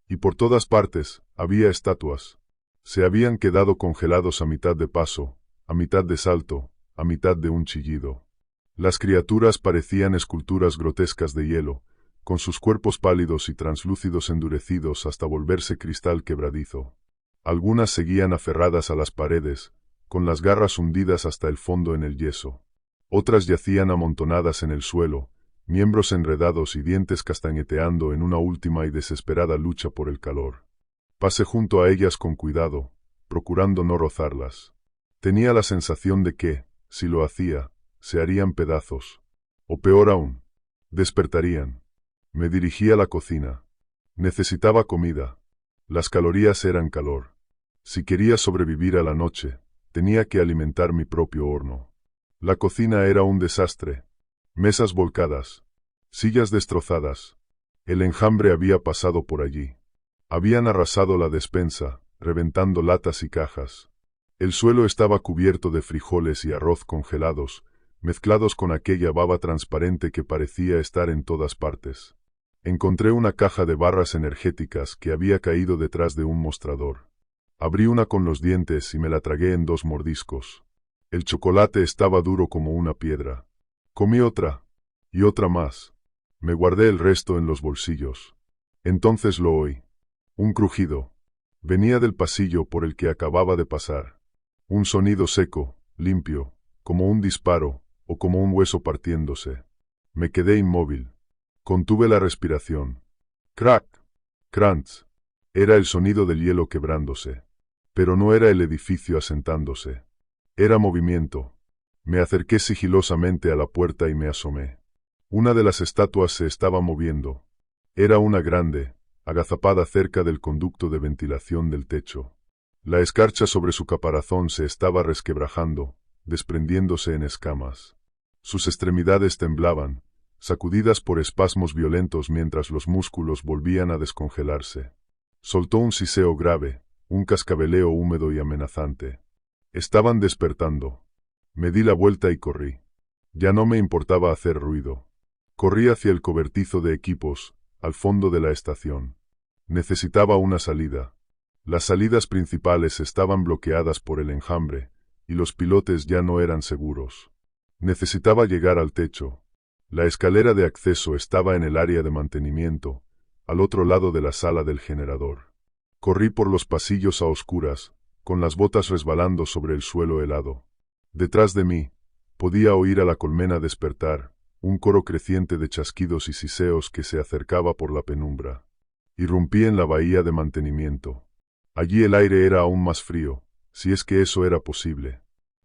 Y por todas partes, había estatuas. Se habían quedado congelados a mitad de paso, a mitad de salto, a mitad de un chillido. Las criaturas parecían esculturas grotescas de hielo, con sus cuerpos pálidos y translúcidos endurecidos hasta volverse cristal quebradizo. Algunas seguían aferradas a las paredes, con las garras hundidas hasta el fondo en el yeso. Otras yacían amontonadas en el suelo, miembros enredados y dientes castañeteando en una última y desesperada lucha por el calor. Pasé junto a ellas con cuidado, procurando no rozarlas. Tenía la sensación de que, si lo hacía, se harían pedazos. O peor aún, despertarían. Me dirigí a la cocina. Necesitaba comida. Las calorías eran calor. Si quería sobrevivir a la noche, tenía que alimentar mi propio horno. La cocina era un desastre. Mesas volcadas. Sillas destrozadas. El enjambre había pasado por allí. Habían arrasado la despensa, reventando latas y cajas. El suelo estaba cubierto de frijoles y arroz congelados, mezclados con aquella baba transparente que parecía estar en todas partes. Encontré una caja de barras energéticas que había caído detrás de un mostrador. Abrí una con los dientes y me la tragué en 2 mordiscos. El chocolate estaba duro como una piedra. Comí otra, y otra más. Me guardé el resto en los bolsillos. Entonces lo oí. Un crujido. Venía del pasillo por el que acababa de pasar. Un sonido seco, limpio, como un disparo, o como un hueso partiéndose. Me quedé inmóvil. Contuve la respiración. Crack, crunch. Era el sonido del hielo quebrándose. Pero no era el edificio asentándose. Era movimiento. Me acerqué sigilosamente a la puerta y me asomé. Una de las estatuas se estaba moviendo. Era una grande, agazapada cerca del conducto de ventilación del techo. La escarcha sobre su caparazón se estaba resquebrajando, desprendiéndose en escamas. Sus extremidades temblaban, sacudidas por espasmos violentos mientras los músculos volvían a descongelarse. Soltó un siseo grave, un cascabeleo húmedo y amenazante. Estaban despertando. Me di la vuelta y corrí. Ya no me importaba hacer ruido. Corrí hacia el cobertizo de equipos, al fondo de la estación. Necesitaba una salida. Las salidas principales estaban bloqueadas por el enjambre, y los pilotes ya no eran seguros. Necesitaba llegar al techo. La escalera de acceso estaba en el área de mantenimiento, al otro lado de la sala del generador. Corrí por los pasillos a oscuras, con las botas resbalando sobre el suelo helado. Detrás de mí, podía oír a la colmena despertar, un coro creciente de chasquidos y siseos que se acercaba por la penumbra. Irrumpí en la bahía de mantenimiento. Allí el aire era aún más frío, si es que eso era posible.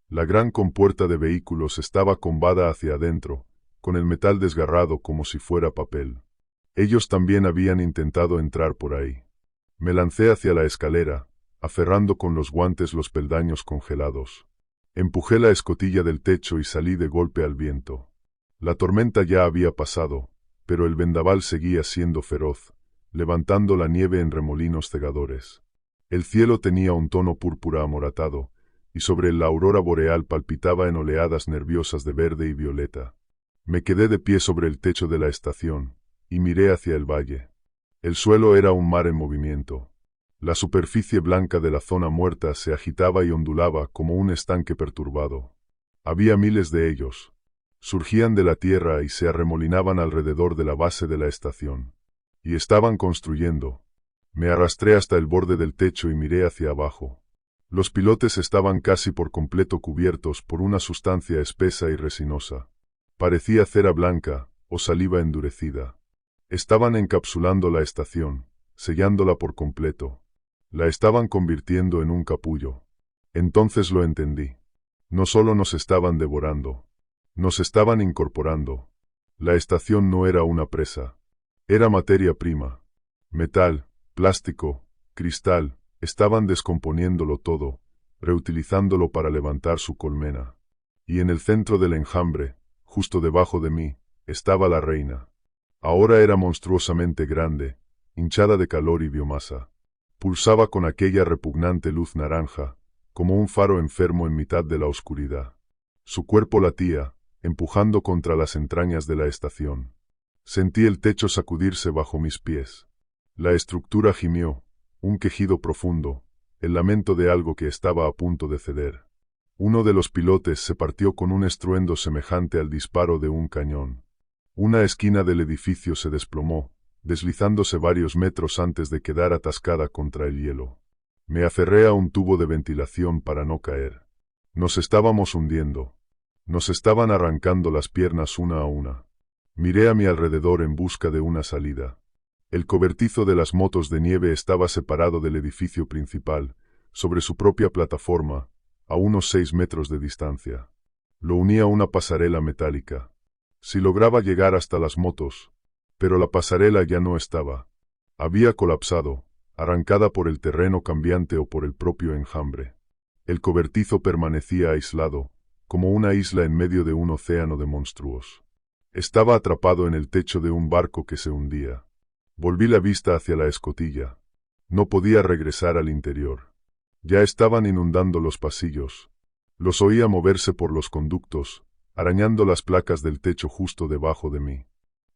La gran compuerta de vehículos estaba combada hacia adentro, con el metal desgarrado como si fuera papel. Ellos también habían intentado entrar por ahí. Me lancé hacia la escalera, aferrando con los guantes los peldaños congelados. Empujé la escotilla del techo y salí de golpe al viento. La tormenta ya había pasado, pero el vendaval seguía siendo feroz, levantando la nieve en remolinos cegadores. El cielo tenía un tono púrpura amoratado, y sobre la aurora boreal palpitaba en oleadas nerviosas de verde y violeta. Me quedé de pie sobre el techo de la estación, y miré hacia el valle. El suelo era un mar en movimiento. La superficie blanca de la zona muerta se agitaba y ondulaba como un estanque perturbado. Había miles de ellos. Surgían de la tierra y se arremolinaban alrededor de la base de la estación. Y estaban construyendo. Me arrastré hasta el borde del techo y miré hacia abajo. Los pilotes estaban casi por completo cubiertos por una sustancia espesa y resinosa. Parecía cera blanca o saliva endurecida. Estaban encapsulando la estación, sellándola por completo. La estaban convirtiendo en un capullo. Entonces lo entendí. No solo nos estaban devorando, nos estaban incorporando. La estación no era una presa. Era materia prima. Metal, plástico, cristal, estaban descomponiéndolo todo, reutilizándolo para levantar su colmena. Y en el centro del enjambre, justo debajo de mí, estaba la reina. Ahora era monstruosamente grande, hinchada de calor y biomasa. Pulsaba con aquella repugnante luz naranja, como un faro enfermo en mitad de la oscuridad. Su cuerpo latía, empujando contra las entrañas de la estación. Sentí el techo sacudirse bajo mis pies. La estructura gimió, un quejido profundo, el lamento de algo que estaba a punto de ceder. Uno de los pilotes se partió con un estruendo semejante al disparo de un cañón. Una esquina del edificio se desplomó, deslizándose varios metros antes de quedar atascada contra el hielo. Me aferré a un tubo de ventilación para no caer. Nos estábamos hundiendo. Nos estaban arrancando las piernas una a una. Miré a mi alrededor en busca de una salida. El cobertizo de las motos de nieve estaba separado del edificio principal, sobre su propia plataforma, a unos 6 metros de distancia. Lo unía una pasarela metálica. Si lograba llegar hasta las motos, pero la pasarela ya no estaba. Había colapsado, arrancada por el terreno cambiante o por el propio enjambre. El cobertizo permanecía aislado, como una isla en medio de un océano de monstruos. Estaba atrapado en el techo de un barco que se hundía. Volví la vista hacia la escotilla. No podía regresar al interior. Ya estaban inundando los pasillos. Los oía moverse por los conductos, arañando las placas del techo justo debajo de mí.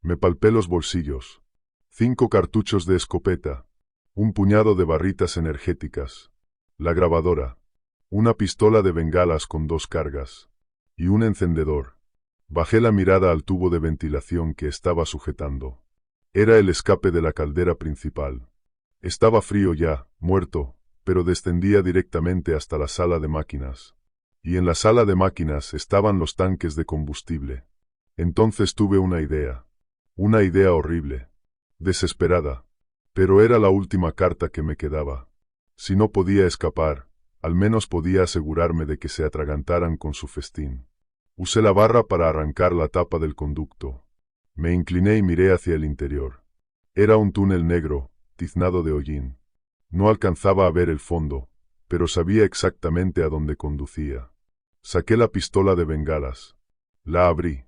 Me palpé los bolsillos. 5 cartuchos de escopeta, un puñado de barritas energéticas, la grabadora, una pistola de bengalas con 2 cargas, y un encendedor. Bajé la mirada al tubo de ventilación que estaba sujetando. Era el escape de la caldera principal. Estaba frío ya, muerto, pero descendía directamente hasta la sala de máquinas. Y en la sala de máquinas estaban los tanques de combustible. Entonces tuve una idea. Una idea horrible. Desesperada. Pero era la última carta que me quedaba. Si no podía escapar, al menos podía asegurarme de que se atragantaran con su festín. Usé la barra para arrancar la tapa del conducto. Me incliné y miré hacia el interior. Era un túnel negro, tiznado de hollín. No alcanzaba a ver el fondo, pero sabía exactamente a dónde conducía. Saqué la pistola de bengalas. La abrí.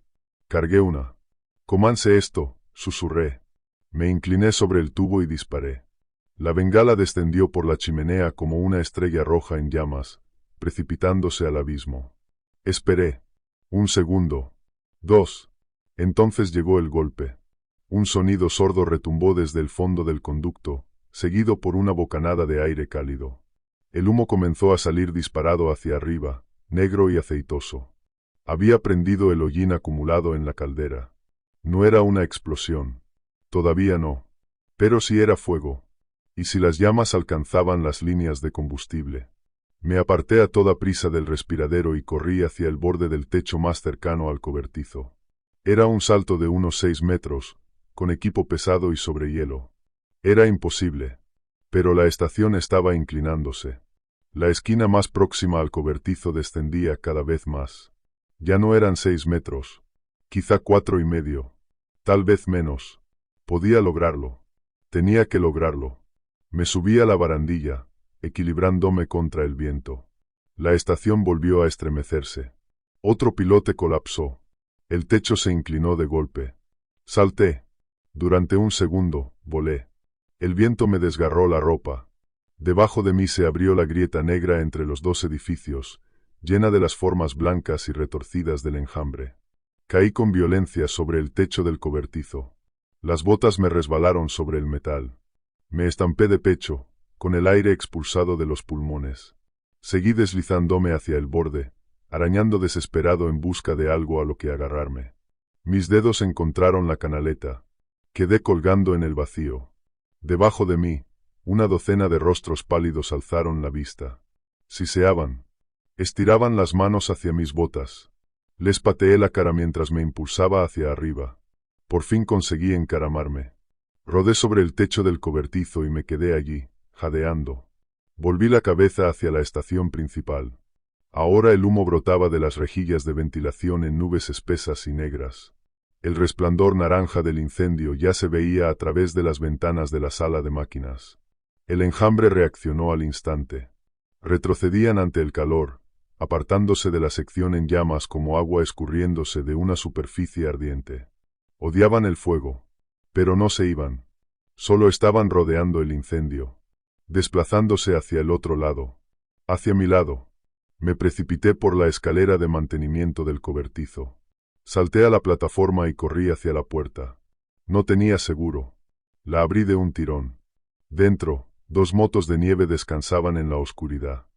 Cargué una. «Comance esto», susurré. Me incliné sobre el tubo y disparé. La bengala descendió por la chimenea como una estrella roja en llamas, precipitándose al abismo. Esperé. 1 segundo. 2. Entonces llegó el golpe. Un sonido sordo retumbó desde el fondo del conducto, seguido por una bocanada de aire cálido. El humo comenzó a salir disparado hacia arriba, negro y aceitoso. Había prendido el hollín acumulado en la caldera. No era una explosión. Todavía no. Pero sí era fuego. Y si las llamas alcanzaban las líneas de combustible. Me aparté a toda prisa del respiradero y corrí hacia el borde del techo más cercano al cobertizo. Era un salto de unos 6 metros, con equipo pesado y sobre hielo. Era imposible. Pero la estación estaba inclinándose. La esquina más próxima al cobertizo descendía cada vez más. Ya no eran 6 metros. Quizá 4 y medio. Tal vez menos. Podía lograrlo. Tenía que lograrlo. Me subí a la barandilla, equilibrándome contra el viento. La estación volvió a estremecerse. Otro pilote colapsó. El techo se inclinó de golpe. Salté. Durante un segundo, volé. El viento me desgarró la ropa. Debajo de mí se abrió la grieta negra entre los 2 edificios, llena de las formas blancas y retorcidas del enjambre. Caí con violencia sobre el techo del cobertizo. Las botas me resbalaron sobre el metal. Me estampé de pecho, con el aire expulsado de los pulmones. Seguí deslizándome hacia el borde, arañando desesperado en busca de algo a lo que agarrarme. Mis dedos encontraron la canaleta. Quedé colgando en el vacío. Debajo de mí, una docena de rostros pálidos alzaron la vista. Siseaban. Estiraban las manos hacia mis botas. Les pateé la cara mientras me impulsaba hacia arriba. Por fin conseguí encaramarme. Rodé sobre el techo del cobertizo y me quedé allí, jadeando. Volví la cabeza hacia la estación principal. Ahora el humo brotaba de las rejillas de ventilación en nubes espesas y negras. El resplandor naranja del incendio ya se veía a través de las ventanas de la sala de máquinas. El enjambre reaccionó al instante. Retrocedían ante el calor, apartándose de la sección en llamas como agua escurriéndose de una superficie ardiente. Odiaban el fuego, pero no se iban. Solo estaban rodeando el incendio, desplazándose hacia el otro lado, hacia mi lado. Me precipité por la escalera de mantenimiento del cobertizo. Salté a la plataforma y corrí hacia la puerta. No tenía seguro. La abrí de un tirón. Dentro, 2 motos de nieve descansaban en la oscuridad.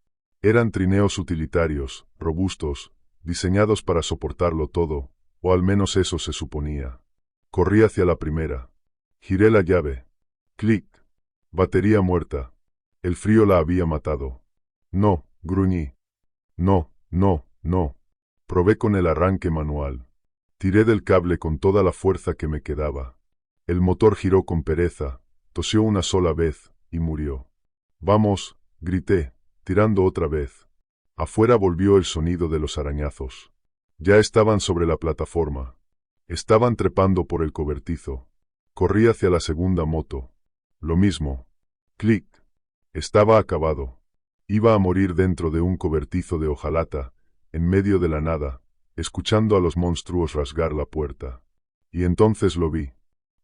Eran trineos utilitarios, robustos, diseñados para soportarlo todo, o al menos eso se suponía. Corrí hacia la primera. Giré la llave. Clic. Batería muerta. El frío la había matado. No, gruñí. No, no, no. Probé con el arranque manual. Tiré del cable con toda la fuerza que me quedaba. El motor giró con pereza, tosió una sola vez, y murió. Vamos, grité, tirando otra vez. Afuera volvió el sonido de los arañazos. Ya estaban sobre la plataforma. Estaban trepando por el cobertizo. Corrí hacia la segunda moto. Lo mismo. Clic. Estaba acabado. Iba a morir dentro de un cobertizo de hojalata, en medio de la nada, escuchando a los monstruos rasgar la puerta. Y entonces lo vi.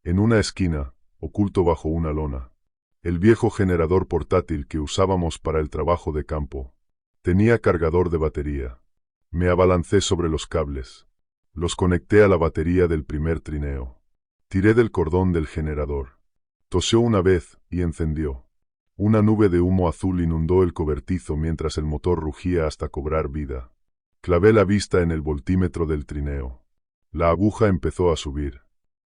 En una esquina, oculto bajo una lona. El viejo generador portátil que usábamos para el trabajo de campo. Tenía cargador de batería. Me abalancé sobre los cables. Los conecté a la batería del primer trineo. Tiré del cordón del generador. Tosió una vez y encendió. Una nube de humo azul inundó el cobertizo mientras el motor rugía hasta cobrar vida. Clavé la vista en el voltímetro del trineo. La aguja empezó a subir.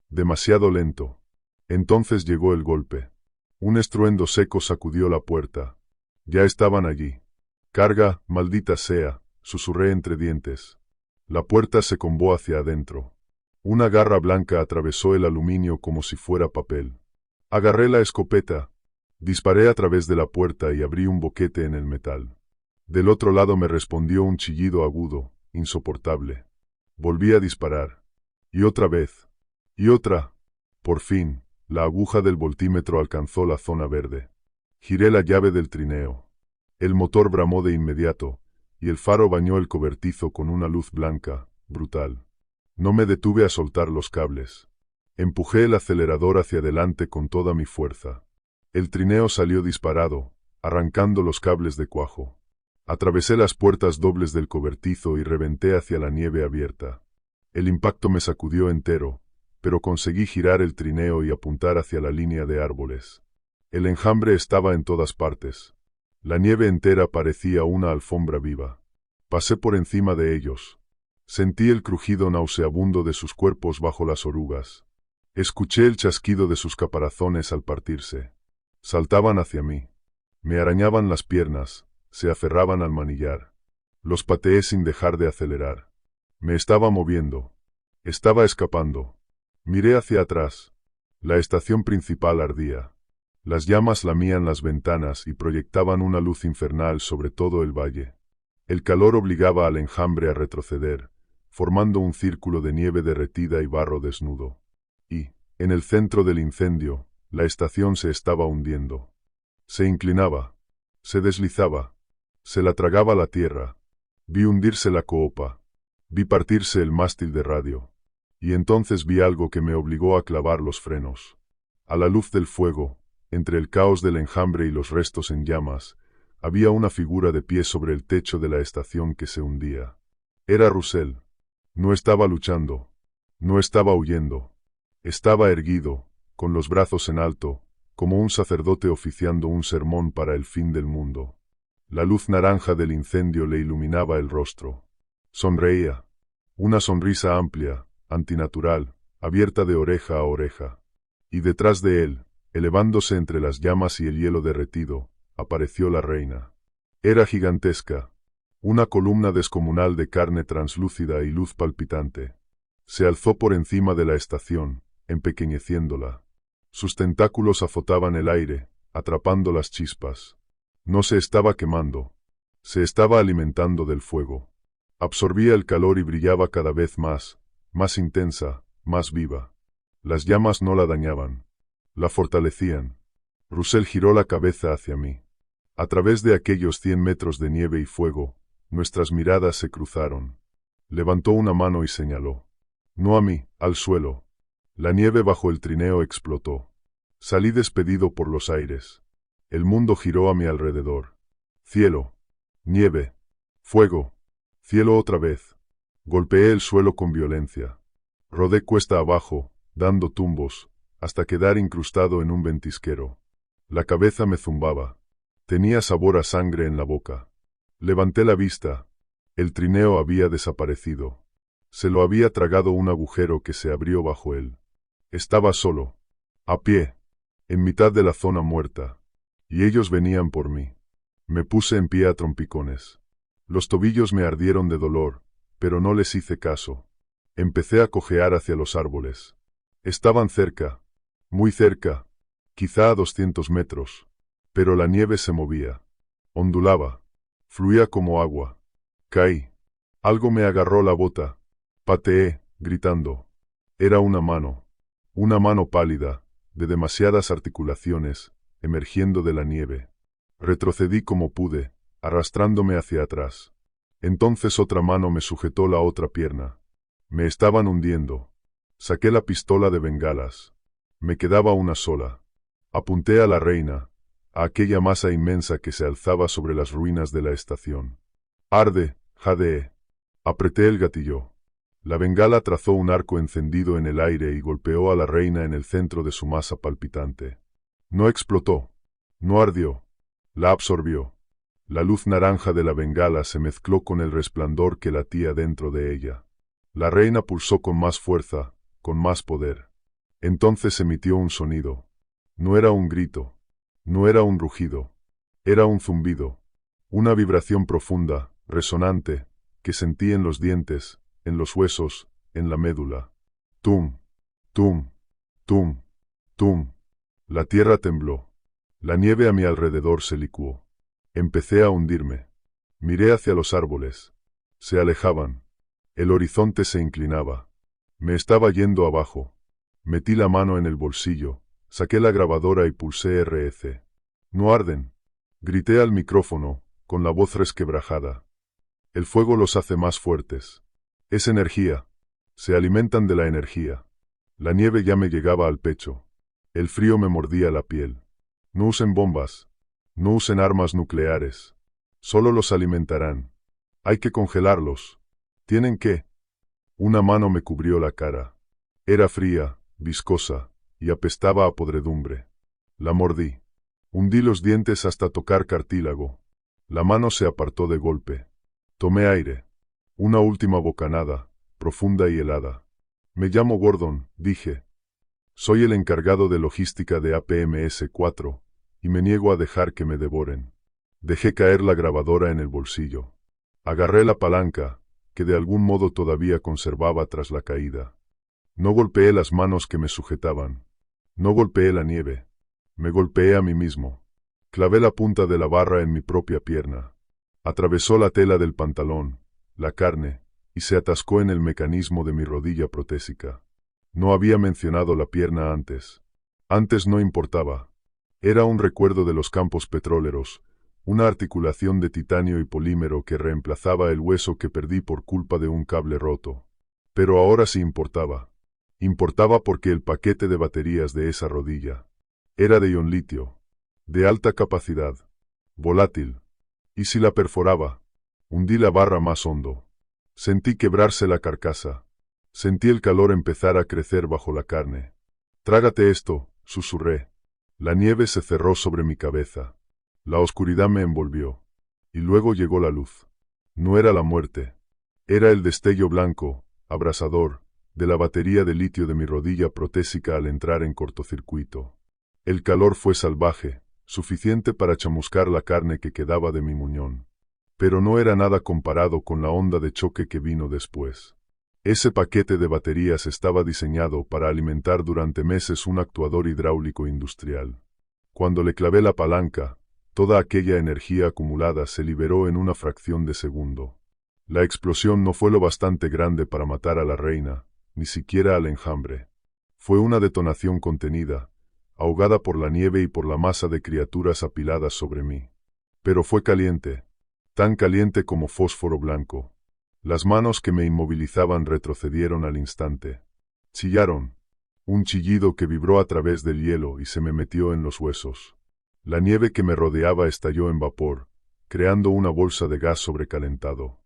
Demasiado lento. Entonces llegó el golpe. Un estruendo seco sacudió la puerta. Ya estaban allí. Carga, maldita sea, susurré entre dientes. La puerta se combó hacia adentro. Una garra blanca atravesó el aluminio como si fuera papel. Agarré la escopeta. Disparé a través de la puerta y abrí un boquete en el metal. Del otro lado me respondió un chillido agudo, insoportable. Volví a disparar. Y otra vez. Y otra. Por fin, la aguja del voltímetro alcanzó la zona verde. Giré la llave del trineo. El motor bramó de inmediato, y el faro bañó el cobertizo con una luz blanca, brutal. No me detuve a soltar los cables. Empujé el acelerador hacia adelante con toda mi fuerza. El trineo salió disparado, arrancando los cables de cuajo. Atravesé las puertas dobles del cobertizo y reventé hacia la nieve abierta. El impacto me sacudió entero, pero conseguí girar el trineo y apuntar hacia la línea de árboles. El enjambre estaba en todas partes. La nieve entera parecía una alfombra viva. Pasé por encima de ellos. Sentí el crujido nauseabundo de sus cuerpos bajo las orugas. Escuché el chasquido de sus caparazones al partirse. Saltaban hacia mí. Me arañaban las piernas, se aferraban al manillar. Los pateé sin dejar de acelerar. Me estaba moviendo. Estaba escapando. Miré hacia atrás. La estación principal ardía. Las llamas lamían las ventanas y proyectaban una luz infernal sobre todo el valle. El calor obligaba al enjambre a retroceder, formando un círculo de nieve derretida y barro desnudo. Y, en el centro del incendio, la estación se estaba hundiendo. Se inclinaba. Se deslizaba. Se la tragaba la tierra. Vi hundirse la coopa. Vi partirse el mástil de radio. Y entonces vi algo que me obligó a clavar los frenos. A la luz del fuego, entre el caos del enjambre y los restos en llamas, había una figura de pie sobre el techo de la estación que se hundía. Era Russell. No estaba luchando. No estaba huyendo. Estaba erguido, con los brazos en alto, como un sacerdote oficiando un sermón para el fin del mundo. La luz naranja del incendio le iluminaba el rostro. Sonreía. Una sonrisa amplia, antinatural, abierta de oreja a oreja. Y detrás de él, elevándose entre las llamas y el hielo derretido, apareció la reina. Era gigantesca, una columna descomunal de carne translúcida y luz palpitante. Se alzó por encima de la estación, empequeñeciéndola. Sus tentáculos azotaban el aire, atrapando las chispas. No se estaba quemando. Se estaba alimentando del fuego. Absorbía el calor y brillaba cada vez más intensa, más viva. Las llamas no la dañaban. La fortalecían. Russell giró la cabeza hacia mí. A través de aquellos 100 metros de nieve y fuego, nuestras miradas se cruzaron. Levantó una mano y señaló. No a mí, al suelo. La nieve bajo el trineo explotó. Salí despedido por los aires. El mundo giró a mi alrededor. Cielo. Nieve. Fuego. Cielo otra vez. Golpeé el suelo con violencia. Rodé cuesta abajo, dando tumbos, hasta quedar incrustado en un ventisquero. La cabeza me zumbaba. Tenía sabor a sangre en la boca. Levanté la vista. El trineo había desaparecido. Se lo había tragado un agujero que se abrió bajo él. Estaba solo, a pie, en mitad de la zona muerta. Y ellos venían por mí. Me puse en pie a trompicones. Los tobillos me ardieron de dolor, pero no les hice caso. Empecé a cojear hacia los árboles. Estaban cerca, muy cerca, quizá a 200 metros. Pero la nieve se movía. Ondulaba. Fluía como agua. Caí. Algo me agarró la bota. Pateé, gritando. Era una mano pálida, de demasiadas articulaciones, emergiendo de la nieve. Retrocedí como pude, arrastrándome hacia atrás. Entonces otra mano me sujetó la otra pierna. Me estaban hundiendo. Saqué la pistola de bengalas. Me quedaba una sola. Apunté a la reina, a aquella masa inmensa que se alzaba sobre las ruinas de la estación. Arde, jadeé. Apreté el gatillo. La bengala trazó un arco encendido en el aire y golpeó a la reina en el centro de su masa palpitante. No explotó. No ardió. La absorbió. La luz naranja de la bengala se mezcló con el resplandor que latía dentro de ella. La reina pulsó con más fuerza, con más poder. Entonces emitió un sonido. No era un grito. No era un rugido. Era un zumbido. Una vibración profunda, resonante, que sentí en los dientes, en los huesos, en la médula. Tum, tum, tum, tum. La tierra tembló. La nieve a mi alrededor se licuó. Empecé a hundirme. Miré hacia los árboles. Se alejaban. El horizonte se inclinaba. Me estaba yendo abajo. Metí la mano en el bolsillo, saqué la grabadora y pulsé RC. No arden. Grité al micrófono, con la voz resquebrajada. El fuego los hace más fuertes. Es energía. Se alimentan de la energía. La nieve ya me llegaba al pecho. El frío me mordía la piel. No usen bombas. No usen armas nucleares. Solo los alimentarán. Hay que congelarlos. ¿Tienen que? Una mano me cubrió la cara. Era fría, viscosa, y apestaba a podredumbre. La mordí. Hundí los dientes hasta tocar cartílago. La mano se apartó de golpe. Tomé aire. Una última bocanada, profunda y helada. Me llamo Gordon, dije. Soy el encargado de logística de APMS-4, y me niego a dejar que me devoren. Dejé caer la grabadora en el bolsillo. Agarré la palanca, que de algún modo todavía conservaba tras la caída. No golpeé las manos que me sujetaban. No golpeé la nieve. Me golpeé a mí mismo. Clavé la punta de la barra en mi propia pierna. Atravesó la tela del pantalón, la carne, y se atascó en el mecanismo de mi rodilla protésica. No había mencionado la pierna antes. Antes no importaba. Era un recuerdo de los campos petroleros, una articulación de titanio y polímero que reemplazaba el hueso que perdí por culpa de un cable roto. Pero ahora sí importaba. Importaba porque el paquete de baterías de esa rodilla era de ion litio, de alta capacidad, volátil. ¿Y si la perforaba? Hundí la barra más hondo. Sentí quebrarse la carcasa. Sentí el calor empezar a crecer bajo la carne. Trágate esto, susurré. La nieve se cerró sobre mi cabeza. La oscuridad me envolvió. Y luego llegó la luz. No era la muerte. Era el destello blanco, abrasador, de la batería de litio de mi rodilla protésica al entrar en cortocircuito. El calor fue salvaje, suficiente para chamuscar la carne que quedaba de mi muñón. Pero no era nada comparado con la onda de choque que vino después. Ese paquete de baterías estaba diseñado para alimentar durante meses un actuador hidráulico industrial. Cuando le clavé la palanca, toda aquella energía acumulada se liberó en una fracción de segundo. La explosión no fue lo bastante grande para matar a la reina, ni siquiera al enjambre. Fue una detonación contenida, ahogada por la nieve y por la masa de criaturas apiladas sobre mí. Pero fue caliente, tan caliente como fósforo blanco. Las manos que me inmovilizaban retrocedieron al instante. Chillaron. Un chillido que vibró a través del hielo y se me metió en los huesos. La nieve que me rodeaba estalló en vapor, creando una bolsa de gas sobrecalentado.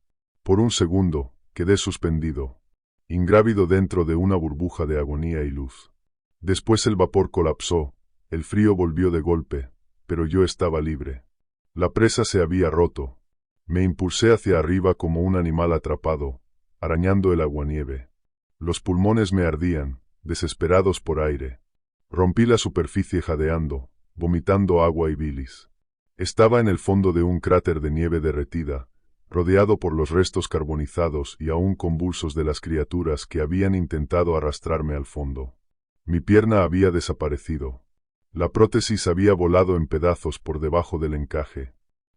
Por un segundo, quedé suspendido, ingrávido dentro de una burbuja de agonía y luz. Después el vapor colapsó, el frío volvió de golpe, pero yo estaba libre. La presa se había roto. Me impulsé hacia arriba como un animal atrapado, arañando el aguanieve. Los pulmones me ardían, desesperados por aire. Rompí la superficie jadeando, vomitando agua y bilis. Estaba en el fondo de un cráter de nieve derretida, rodeado por los restos carbonizados y aún convulsos de las criaturas que habían intentado arrastrarme al fondo. Mi pierna había desaparecido. La prótesis había volado en pedazos por debajo del encaje.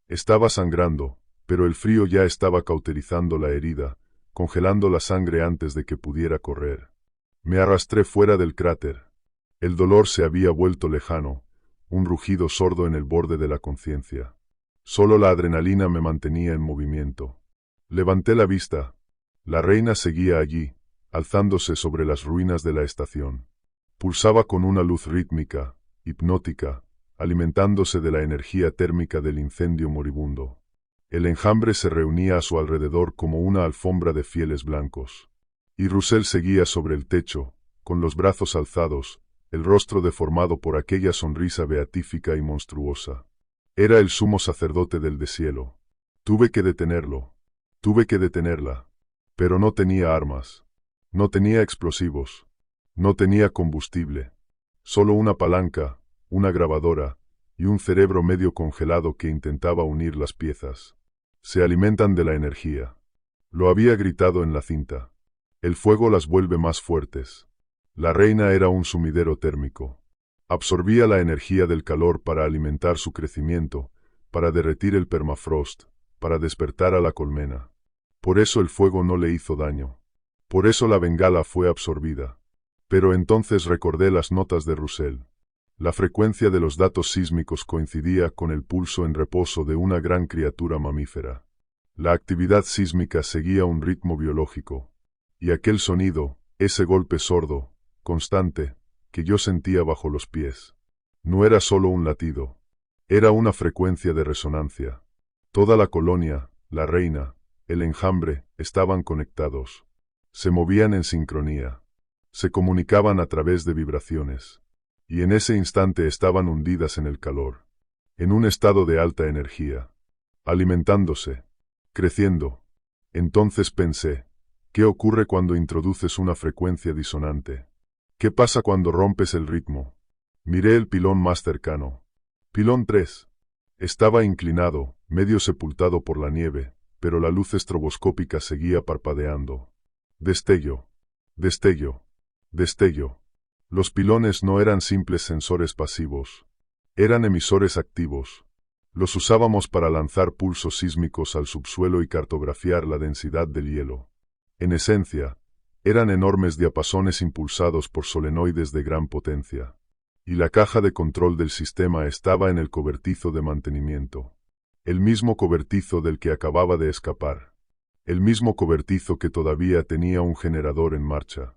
Estaba sangrando, pero el frío ya estaba cauterizando la herida, congelando la sangre antes de que pudiera correr. Me arrastré fuera del cráter. El dolor se había vuelto lejano, un rugido sordo en el borde de la conciencia. Solo la adrenalina me mantenía en movimiento. Levanté la vista. La reina seguía allí, alzándose sobre las ruinas de la estación. Pulsaba con una luz rítmica, hipnótica, alimentándose de la energía térmica del incendio moribundo. El enjambre se reunía a su alrededor como una alfombra de fieles blancos. Y Russell seguía sobre el techo, con los brazos alzados, el rostro deformado por aquella sonrisa beatífica y monstruosa. Era el sumo sacerdote del deshielo. Tuve que detenerlo. Tuve que detenerla. Pero no tenía armas. No tenía explosivos. No tenía combustible. Solo una palanca, una grabadora, y un cerebro medio congelado que intentaba unir las piezas. Se alimentan de la energía. Lo había gritado en la cinta. El fuego las vuelve más fuertes. La reina era un sumidero térmico. Absorbía la energía del calor para alimentar su crecimiento, para derretir el permafrost, para despertar a la colmena. Por eso el fuego no le hizo daño. Por eso la bengala fue absorbida. Pero entonces recordé las notas de Russell. La frecuencia de los datos sísmicos coincidía con el pulso en reposo de una gran criatura mamífera. La actividad sísmica seguía un ritmo biológico. Y aquel sonido, ese golpe sordo, constante, que yo sentía bajo los pies, no era solo un latido. Era una frecuencia de resonancia. Toda la colonia, la reina, el enjambre, estaban conectados. Se movían en sincronía. Se comunicaban a través de vibraciones. Y en ese instante estaban hundidas en el calor. En un estado de alta energía. Alimentándose. Creciendo. Entonces pensé, ¿qué ocurre cuando introduces una frecuencia disonante? ¿Qué pasa cuando rompes el ritmo? Miré el pilón más cercano. Pilón 3. Estaba inclinado, medio sepultado por la nieve, pero la luz estroboscópica seguía parpadeando. Destello. Destello. Destello. Los pilones no eran simples sensores pasivos. Eran emisores activos. Los usábamos para lanzar pulsos sísmicos al subsuelo y cartografiar la densidad del hielo. En esencia, eran enormes diapasones impulsados por solenoides de gran potencia. Y la caja de control del sistema estaba en el cobertizo de mantenimiento. El mismo cobertizo del que acababa de escapar. El mismo cobertizo que todavía tenía un generador en marcha.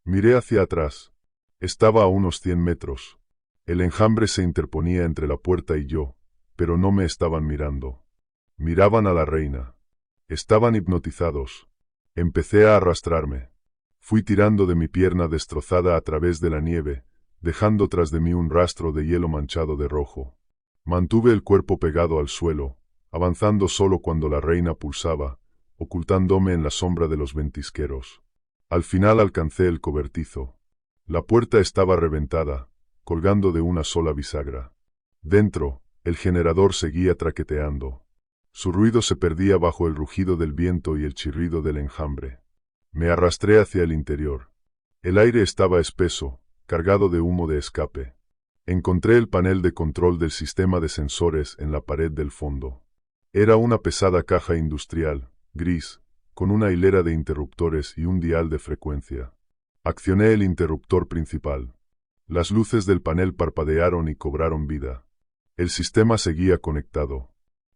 Miré hacia atrás. Estaba a unos 100 metros. El enjambre se interponía entre la puerta y yo, pero no me estaban mirando. Miraban a la reina. Estaban hipnotizados. Empecé a arrastrarme. Fui tirando de mi pierna destrozada a través de la nieve, dejando tras de mí un rastro de hielo manchado de rojo. Mantuve el cuerpo pegado al suelo, avanzando solo cuando la reina pulsaba, ocultándome en la sombra de los ventisqueros. Al final alcancé el cobertizo. La puerta estaba reventada, colgando de una sola bisagra. Dentro, el generador seguía traqueteando. Su ruido se perdía bajo el rugido del viento y el chirrido del enjambre. Me arrastré hacia el interior. El aire estaba espeso, cargado de humo de escape. Encontré el panel de control del sistema de sensores en la pared del fondo. Era una pesada caja industrial, gris, con una hilera de interruptores y un dial de frecuencia. Accioné el interruptor principal. Las luces del panel parpadearon y cobraron vida. El sistema seguía conectado.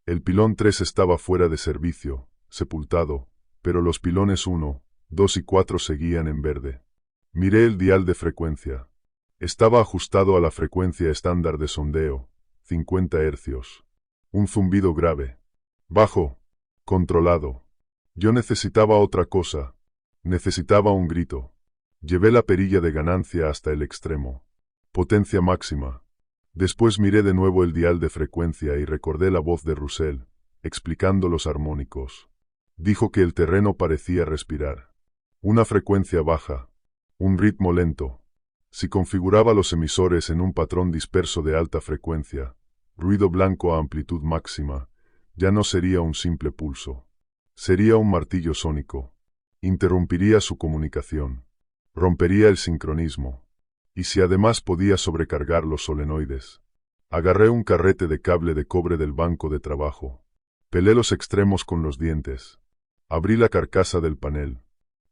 El pilón 3 estaba fuera de servicio, sepultado, pero los pilones 1, 2 y 4 seguían en verde. Miré el dial de frecuencia. Estaba ajustado a la frecuencia estándar de sondeo, 50 hercios. Un zumbido grave. Bajo. Controlado. Yo necesitaba otra cosa. Necesitaba un grito. Llevé la perilla de ganancia hasta el extremo. Potencia máxima. Después miré de nuevo el dial de frecuencia y recordé la voz de Russell, explicando los armónicos. Dijo que el terreno parecía respirar. Una frecuencia baja. Un ritmo lento. Si configuraba los emisores en un patrón disperso de alta frecuencia, ruido blanco a amplitud máxima, ya no sería un simple pulso. Sería un martillo sónico. Interrumpiría su comunicación. Rompería el sincronismo. Y si además podía sobrecargar los solenoides. Agarré un carrete de cable de cobre del banco de trabajo. Pelé los extremos con los dientes. Abrí la carcasa del panel.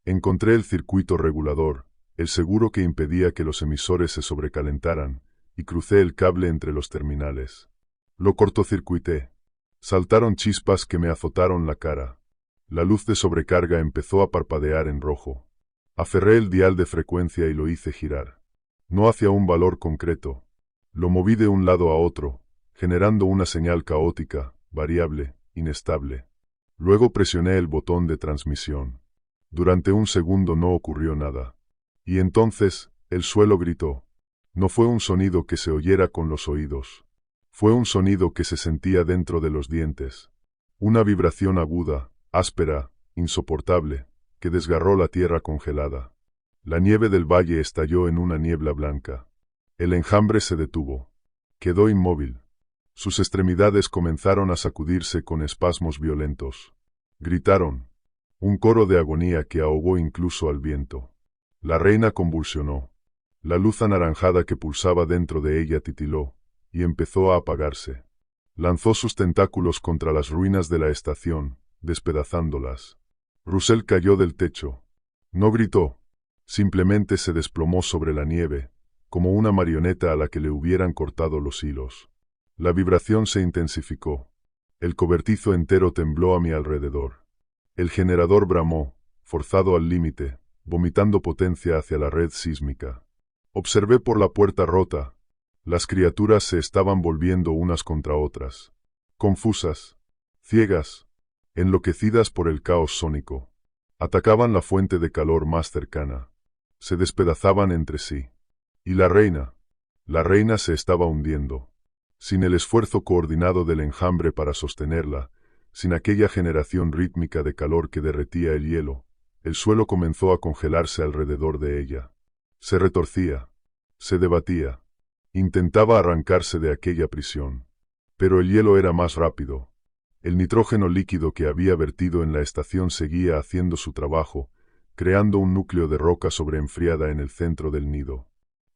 Encontré el circuito regulador, el seguro que impedía que los emisores se sobrecalentaran, y crucé el cable entre los terminales. Lo cortocircuité. Saltaron chispas que me azotaron la cara. La luz de sobrecarga empezó a parpadear en rojo. Aferré el dial de frecuencia y lo hice girar. No hacia un valor concreto. Lo moví de un lado a otro, generando una señal caótica, variable, inestable. Luego presioné el botón de transmisión. Durante un segundo no ocurrió nada. Y entonces, el suelo gritó. No fue un sonido que se oyera con los oídos. Fue un sonido que se sentía dentro de los dientes. Una vibración aguda, áspera, insoportable, que desgarró la tierra congelada. La nieve del valle estalló en una niebla blanca. El enjambre se detuvo. Quedó inmóvil. Sus extremidades comenzaron a sacudirse con espasmos violentos. Gritaron. Un coro de agonía que ahogó incluso al viento. La reina convulsionó. La luz anaranjada que pulsaba dentro de ella titiló, y empezó a apagarse. Lanzó sus tentáculos contra las ruinas de la estación, despedazándolas. Russell cayó del techo. No gritó. Simplemente se desplomó sobre la nieve, como una marioneta a la que le hubieran cortado los hilos. La vibración se intensificó. El cobertizo entero tembló a mi alrededor. El generador bramó, forzado al límite, vomitando potencia hacia la red sísmica. Observé por la puerta rota. Las criaturas se estaban volviendo unas contra otras. Confusas. Ciegas. Enloquecidas por el caos sónico. Atacaban la fuente de calor más cercana. Se despedazaban entre sí. Y la reina se estaba hundiendo. Sin el esfuerzo coordinado del enjambre para sostenerla, sin aquella generación rítmica de calor que derretía el hielo, el suelo comenzó a congelarse alrededor de ella. Se retorcía. Se debatía. Intentaba arrancarse de aquella prisión. Pero el hielo era más rápido. El nitrógeno líquido que había vertido en la estación seguía haciendo su trabajo, creando un núcleo de roca sobreenfriada en el centro del nido.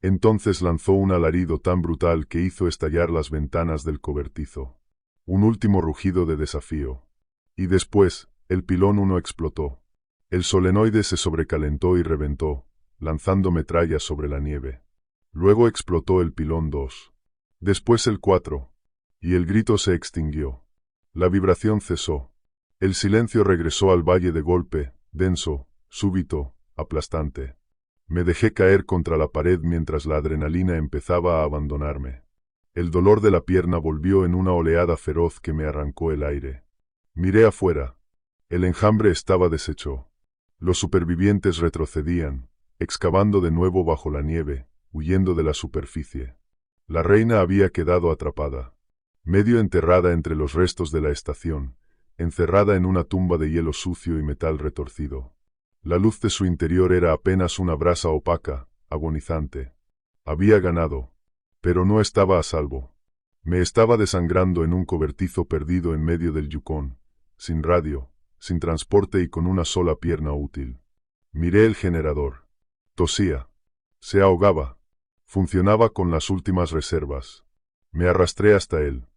Entonces lanzó un alarido tan brutal que hizo estallar las ventanas del cobertizo. Un último rugido de desafío. Y después, el pilón 1 explotó. El solenoide se sobrecalentó y reventó, lanzando metrallas sobre la nieve. Luego explotó el pilón 2. Después el 4. Y el grito se extinguió. La vibración cesó. El silencio regresó al valle de golpe, denso, súbito, aplastante. Me dejé caer contra la pared mientras la adrenalina empezaba a abandonarme. El dolor de la pierna volvió en una oleada feroz que me arrancó el aire. Miré afuera. El enjambre estaba deshecho. Los supervivientes retrocedían, excavando de nuevo bajo la nieve, huyendo de la superficie. La reina había quedado atrapada, medio enterrada entre los restos de la estación, encerrada en una tumba de hielo sucio y metal retorcido. La luz de su interior era apenas una brasa opaca, agonizante. Había ganado. Pero no estaba a salvo. Me estaba desangrando en un cobertizo perdido en medio del Yukón, sin radio, sin transporte y con una sola pierna útil. Miré el generador. Tosía. Se ahogaba. Funcionaba con las últimas reservas. Me arrastré hasta él.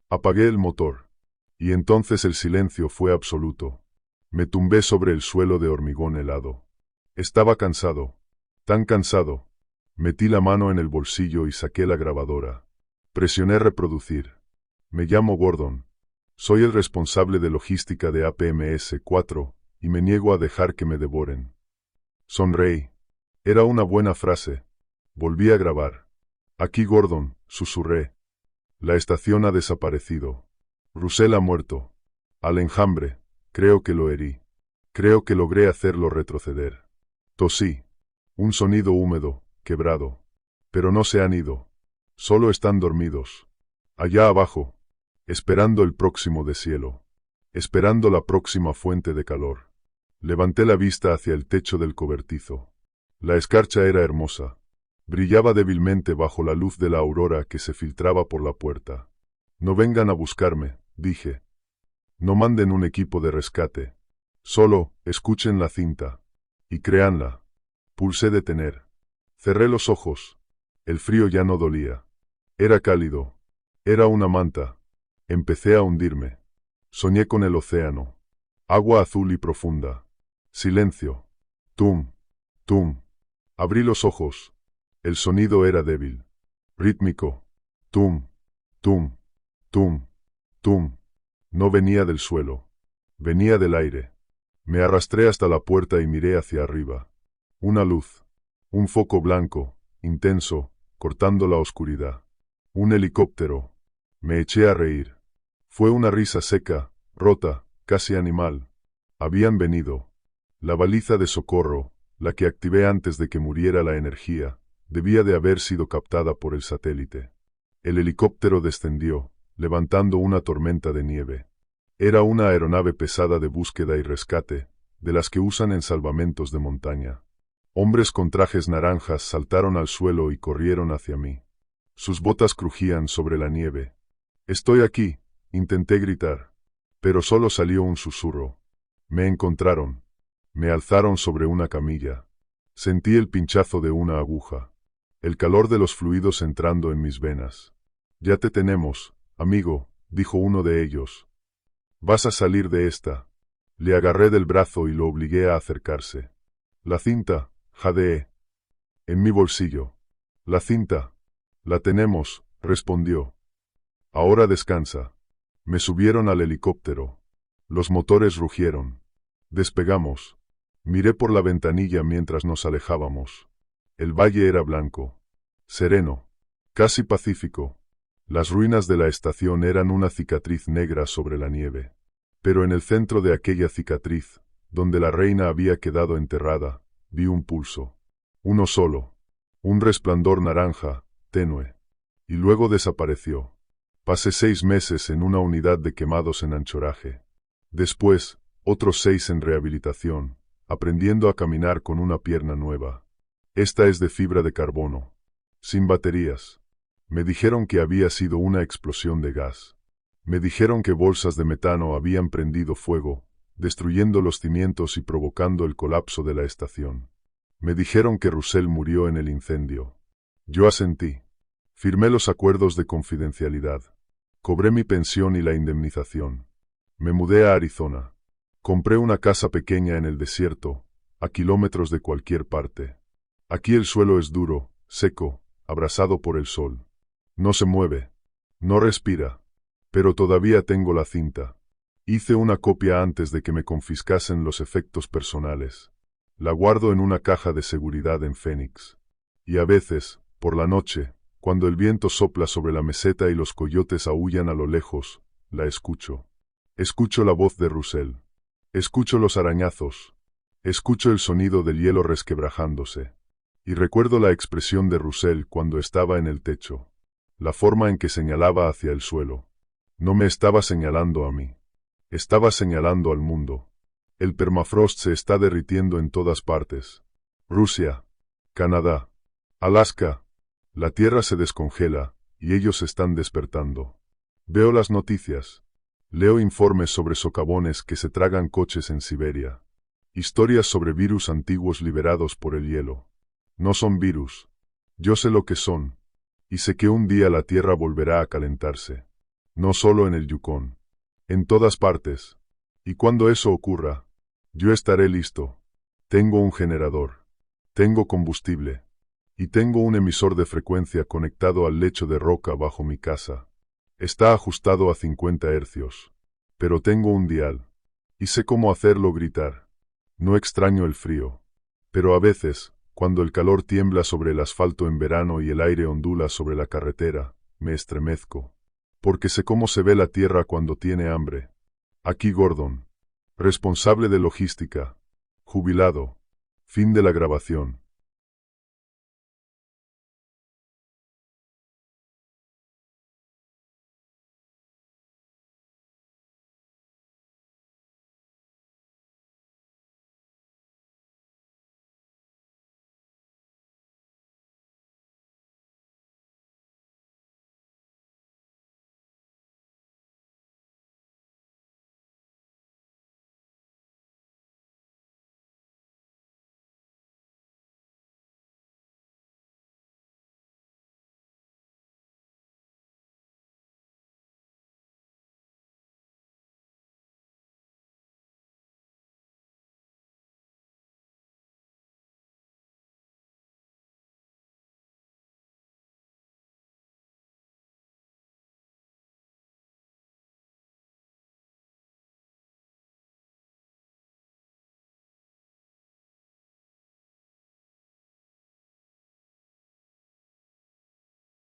Apagué el motor. Y entonces el silencio fue absoluto. Me tumbé sobre el suelo de hormigón helado. Estaba cansado. Tan cansado. Metí la mano en el bolsillo y saqué la grabadora. Presioné reproducir. Me llamo Gordon. Soy el responsable de logística de APMS-4, y me niego a dejar que me devoren. Sonreí. Era una buena frase. Volví a grabar. Aquí Gordon, susurré. La estación ha desaparecido. Russell ha muerto. Al enjambre, creo que lo herí. Creo que logré hacerlo retroceder. Tosí. Un sonido húmedo, quebrado. Pero no se han ido. Solo están dormidos. Allá abajo. Esperando el próximo deshielo. Esperando la próxima fuente de calor. Levanté la vista hacia el techo del cobertizo. La escarcha era hermosa. Brillaba débilmente bajo la luz de la aurora que se filtraba por la puerta. No vengan a buscarme, dije. No manden un equipo de rescate. Solo, escuchen la cinta. Y créanla. Pulsé detener. Cerré los ojos. El frío ya no dolía. Era cálido. Era una manta. Empecé a hundirme. Soñé con el océano. Agua azul y profunda. Silencio. Tum. Tum. Abrí los ojos. El sonido era débil. Rítmico. Tum. Tum. Tum. Tum. No venía del suelo. Venía del aire. Me arrastré hasta la puerta y miré hacia arriba. Una luz. Un foco blanco, intenso, cortando la oscuridad. Un helicóptero. Me eché a reír. Fue una risa seca, rota, casi animal. Habían venido. La baliza de socorro, la que activé antes de que muriera la energía, debía de haber sido captada por el satélite. El helicóptero descendió, levantando una tormenta de nieve. Era una aeronave pesada de búsqueda y rescate, de las que usan en salvamentos de montaña. Hombres con trajes naranjas saltaron al suelo y corrieron hacia mí. Sus botas crujían sobre la nieve. «Estoy aquí», intenté gritar. Pero solo salió un susurro. Me encontraron. Me alzaron sobre una camilla. Sentí el pinchazo de una aguja. El calor de los fluidos entrando en mis venas. «Ya te tenemos, amigo», dijo uno de ellos. «Vas a salir de esta». Le agarré del brazo y lo obligué a acercarse. «La cinta», jadeé. «En mi bolsillo». «La cinta». «La tenemos», respondió. «Ahora descansa». Me subieron al helicóptero. Los motores rugieron. Despegamos. Miré por la ventanilla mientras nos alejábamos. El valle era blanco. Sereno. Casi pacífico. Las ruinas de la estación eran una cicatriz negra sobre la nieve. Pero en el centro de aquella cicatriz, donde la reina había quedado enterrada, vi un pulso. Uno solo. Un resplandor naranja, tenue. Y luego desapareció. Pasé 6 meses en una unidad de quemados en Anchorage. Después, otros 6 en rehabilitación, aprendiendo a caminar con una pierna nueva. Esta es de fibra de carbono. Sin baterías. Me dijeron que había sido una explosión de gas. Me dijeron que bolsas de metano habían prendido fuego, destruyendo los cimientos y provocando el colapso de la estación. Me dijeron que Russell murió en el incendio. Yo asentí. Firmé los acuerdos de confidencialidad. Cobré mi pensión y la indemnización. Me mudé a Arizona. Compré una casa pequeña en el desierto, a kilómetros de cualquier parte. Aquí el suelo es duro, seco, abrasado por el sol. No se mueve. No respira. Pero todavía tengo la cinta. Hice una copia antes de que me confiscasen los efectos personales. La guardo en una caja de seguridad en Phoenix. Y a veces, por la noche, cuando el viento sopla sobre la meseta y los coyotes aúllan a lo lejos, la escucho. Escucho la voz de Russell. Escucho los arañazos. Escucho el sonido del hielo resquebrajándose. Y recuerdo la expresión de Russell cuando estaba en el techo. La forma en que señalaba hacia el suelo. No me estaba señalando a mí. Estaba señalando al mundo. El permafrost se está derritiendo en todas partes. Rusia, Canadá, Alaska. La Tierra se descongela, y ellos están despertando. Veo las noticias. Leo informes sobre socavones que se tragan coches en Siberia. Historias sobre virus antiguos liberados por el hielo. No son virus. Yo sé lo que son. Y sé que un día la Tierra volverá a calentarse. No solo en el Yukón. En todas partes. Y cuando eso ocurra, yo estaré listo. Tengo un generador. Tengo combustible. Y tengo un emisor de frecuencia conectado al lecho de roca bajo mi casa. Está ajustado a 50 hercios. Pero tengo un dial. Y sé cómo hacerlo gritar. No extraño el frío. Pero a veces, cuando el calor tiembla sobre el asfalto en verano y el aire ondula sobre la carretera, me estremezco. Porque sé cómo se ve la Tierra cuando tiene hambre. Aquí Gordon. Responsable de logística. Jubilado. Fin de la grabación.